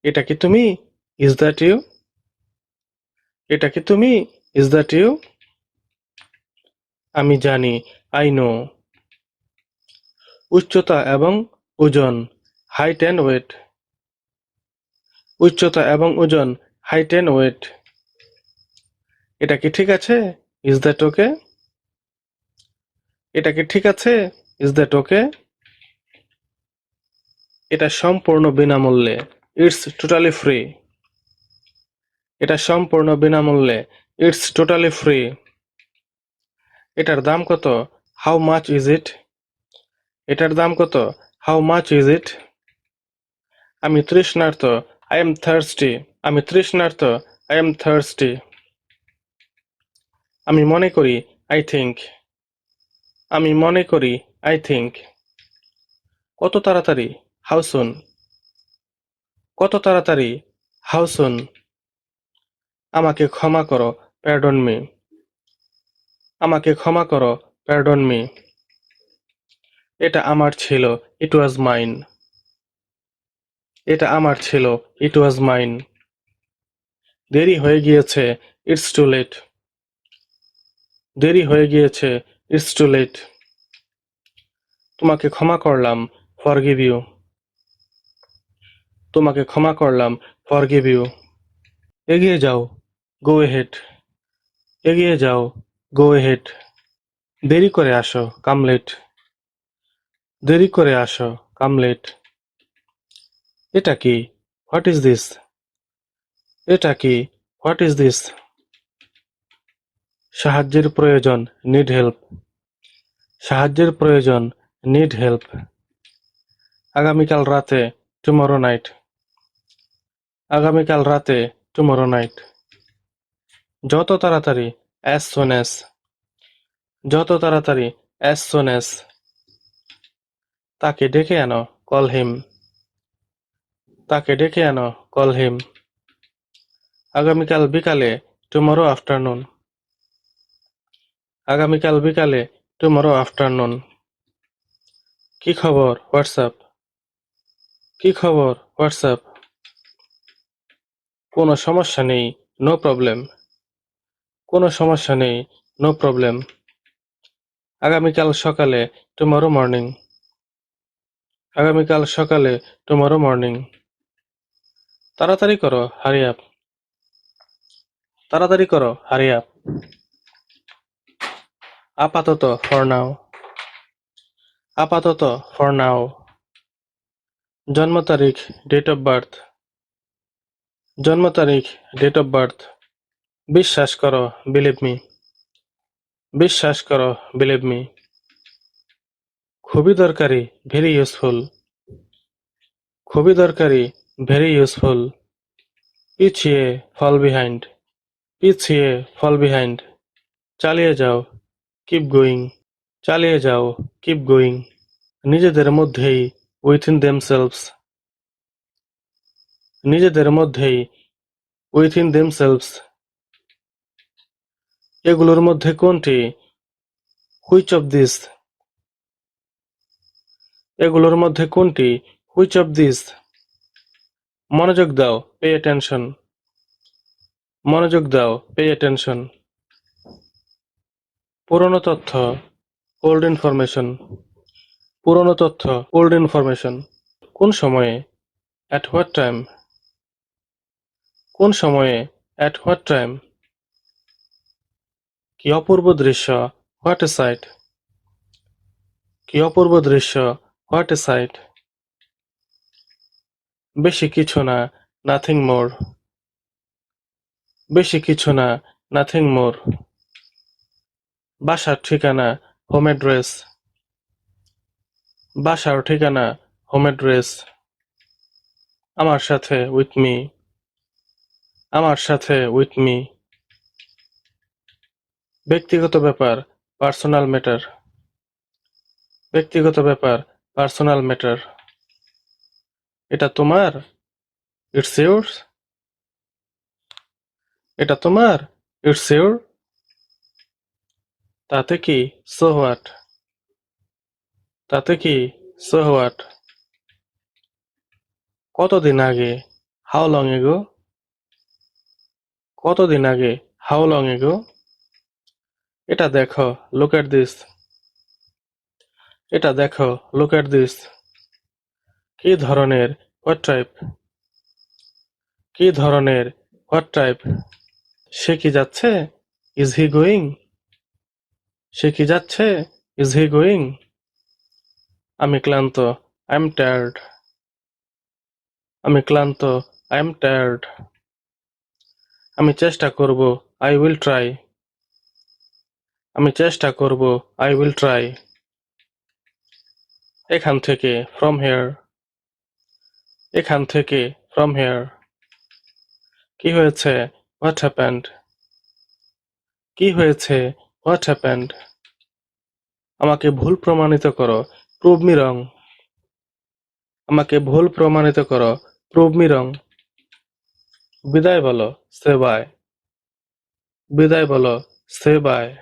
এটা কি তুমি? Is that you? এটা কি তুমি? Is that you? আমি জানি, আই নো। উচ্চতা এবং ওজন, হাইট অ্যান্ড ওয়েট। উচ্চতা এবং ওজন, হাইট অ্যান্ড ওয়েট। এটা কি ঠিক আছে? Is that okay? এটা কি ঠিক আছে? Is that okay? এটা সম্পূর্ণ বিনামূল্যে, ইটস টোটালি ফ্রি। এটা সম্পূর্ণ বিনামূল্যে, ইটস টোটালি ফ্রি। এটার দাম কত? How much is it? এটার দাম কত? How much is it? আমি তৃষ্ণার্ত, আই এম থার্স্টি। আমি তৃষ্ণার্ত, আই এম থার্স্টি। আমি মনে করি, আই থিঙ্ক। আমি মনে করি, আই থিঙ্ক। কত তাড়াতাড়ি? হাউ সুন? কত তাড়াতাড়ি? হাউ সুন? আমাকে ক্ষমা করো, প্যার্ডন মি। আমাকে ক্ষমা করো, প্যার্ডন মি। এটা আমার ছিল, ইট ওয়াজ মাইন। এটা আমার ছিল, ইট ওয়াজ মাইন। দেরি হয়ে গিয়েছে, ইটস টু লেট। দেরি হয়ে গিয়েছে, ইটস টু লেট। তোমাকে ক্ষমা করলাম, ফরগিভ ইউ। তোমাকে ক্ষমা করলাম, ফরগিভ ইউ। এগিয়ে যাও, গো এহেড। এগিয়ে যাও, গো এহেড। দেরি করে আসো, কাম লেট। দেরি করে আসো, কাম লেট। এটা কি? What is this? এটা কি? What is this? সাহায্যের প্রয়োজন, নিড হেল্প। সাহায্যের প্রয়োজন, নিড হেল্প। আগামীকাল রাতে, টুমরো নাইট। আগামীকাল রাতে, টুমরো নাইট। যত তাড়াতাড়ি, অ্যাজ সুন অ্যাজ। যত তাড়াতাড়ি, অ্যাজ সুন অ্যাজ। তাকে ডেকে আনো, কল হিম। তাকে ডেকে আনো, কল হিম। আগামীকাল বিকালে, টুমরো আফটারনুন। আগামীকাল বিকালে, টুমরো আফটারনুন। কি খবর, হোয়াটসঅ্যাপ? কি খবর, হোয়াটসঅ্যাপ? কোনো সমস্যা নেই, নো প্রবলেম। কোনো সমস্যা নেই, নো প্রবলেম। আগামীকাল সকালে, টুমরো মর্নিং। আগামীকাল সকালে, টুমরো মর্নিং। তাড়াতাড়ি করো, হারি আপ। তাড়াতাড়ি করো, হারি আপ। আপাতত, ফর নাও। আপাতত, ফর নাও। জন্ম তারিখ, ডেট অফ বার্থ। জন্ম তারিখ, ডেট অফ বার্থ। বিশ্বাস করো, বিলিভ মি। বিশ্বাস করো, বিলিভ মি। খুবই দরকারি, ভেরি ইউজফুল। খুবই দরকারি, ভেরি ইউজফুল। পিছিয়ে, ফল বিহাইন্ড। পিছিয়ে, ফল বিহাইন্ড। চালিয়ে যাও, কিপ গোয়িং। চালিয়ে যাও, কিপ গোয়িং। নিজেদের মধ্যেই, উইথিন দেমসেলভস। নিজেদের মধ্যেই, উইথিন দেমসেলভস। এগুলোর মধ্যে কোনটি? Which of this? এগুলোর মধ্যে কোনটি? Which of this? মনোযোগ দাও, পে অ্যাটেনশন। মনোযোগ দাও, পে অ্যাটেনশন। পুরনো তথ্য, ওল্ড ইনফরমেশন। পুরনো তথ্য, ওল্ড ইনফরমেশন। কোন সময়ে? At what time? কোন সময়ে? At what time? কি অপূর্ব দৃশ্য, হোয়াট এ সাইট। কি অপূর্ব দৃশ্য, হোয়াট এ সাইট। বেশি কিছু না, নাথিং মোর। বেশি কিছু না, নাথিং মোর। বাসার ঠিকানা, হোম অ্যাড্রেস। বাসার ঠিকানা, হোম অ্যাড্রেস। আমার সাথে, উইথ মি। আমার সাথে, উইথ মি। ব্যক্তিগত ব্যাপার, পার্সোনাল ম্যাটার। ব্যক্তিগত ব্যাপার, পার্সোনাল ম্যাটার। এটা তোমার? It's yours. এটা তোমার? It's your. তাতে কি? So what? তাতে কি? So what? কতদিন আগে? How long ago? কতদিন আগে? How long ago? এটা দেখো, লুক এট দিস। এটা দেখো, লুক এট দিস। কি ধরনের? What type? কি ধরনের? What type? সে কি যাচ্ছে? Is he going? সে কি যাচ্ছে? Is he going? আমি ক্লান্ত। I am tired. আমি ক্লান্ত। I am tired. আমি চেষ্টা করব। I will try. আমি চেষ্টা করব। I will try. এখান থেকে, ফ্রম হেয়ার। এখান থেকে, ফ্রম হেয়ার। কি হয়েছে? What happened? কি হয়েছে? What happened? আমাকে ভুল প্রমাণিত করো। প্রুভ মি রং। আমাকে ভুল প্রমাণিত করো। প্রুভ মি রং। বিদায় বলো। সে বাই। বিদায় বলো। সে বাই।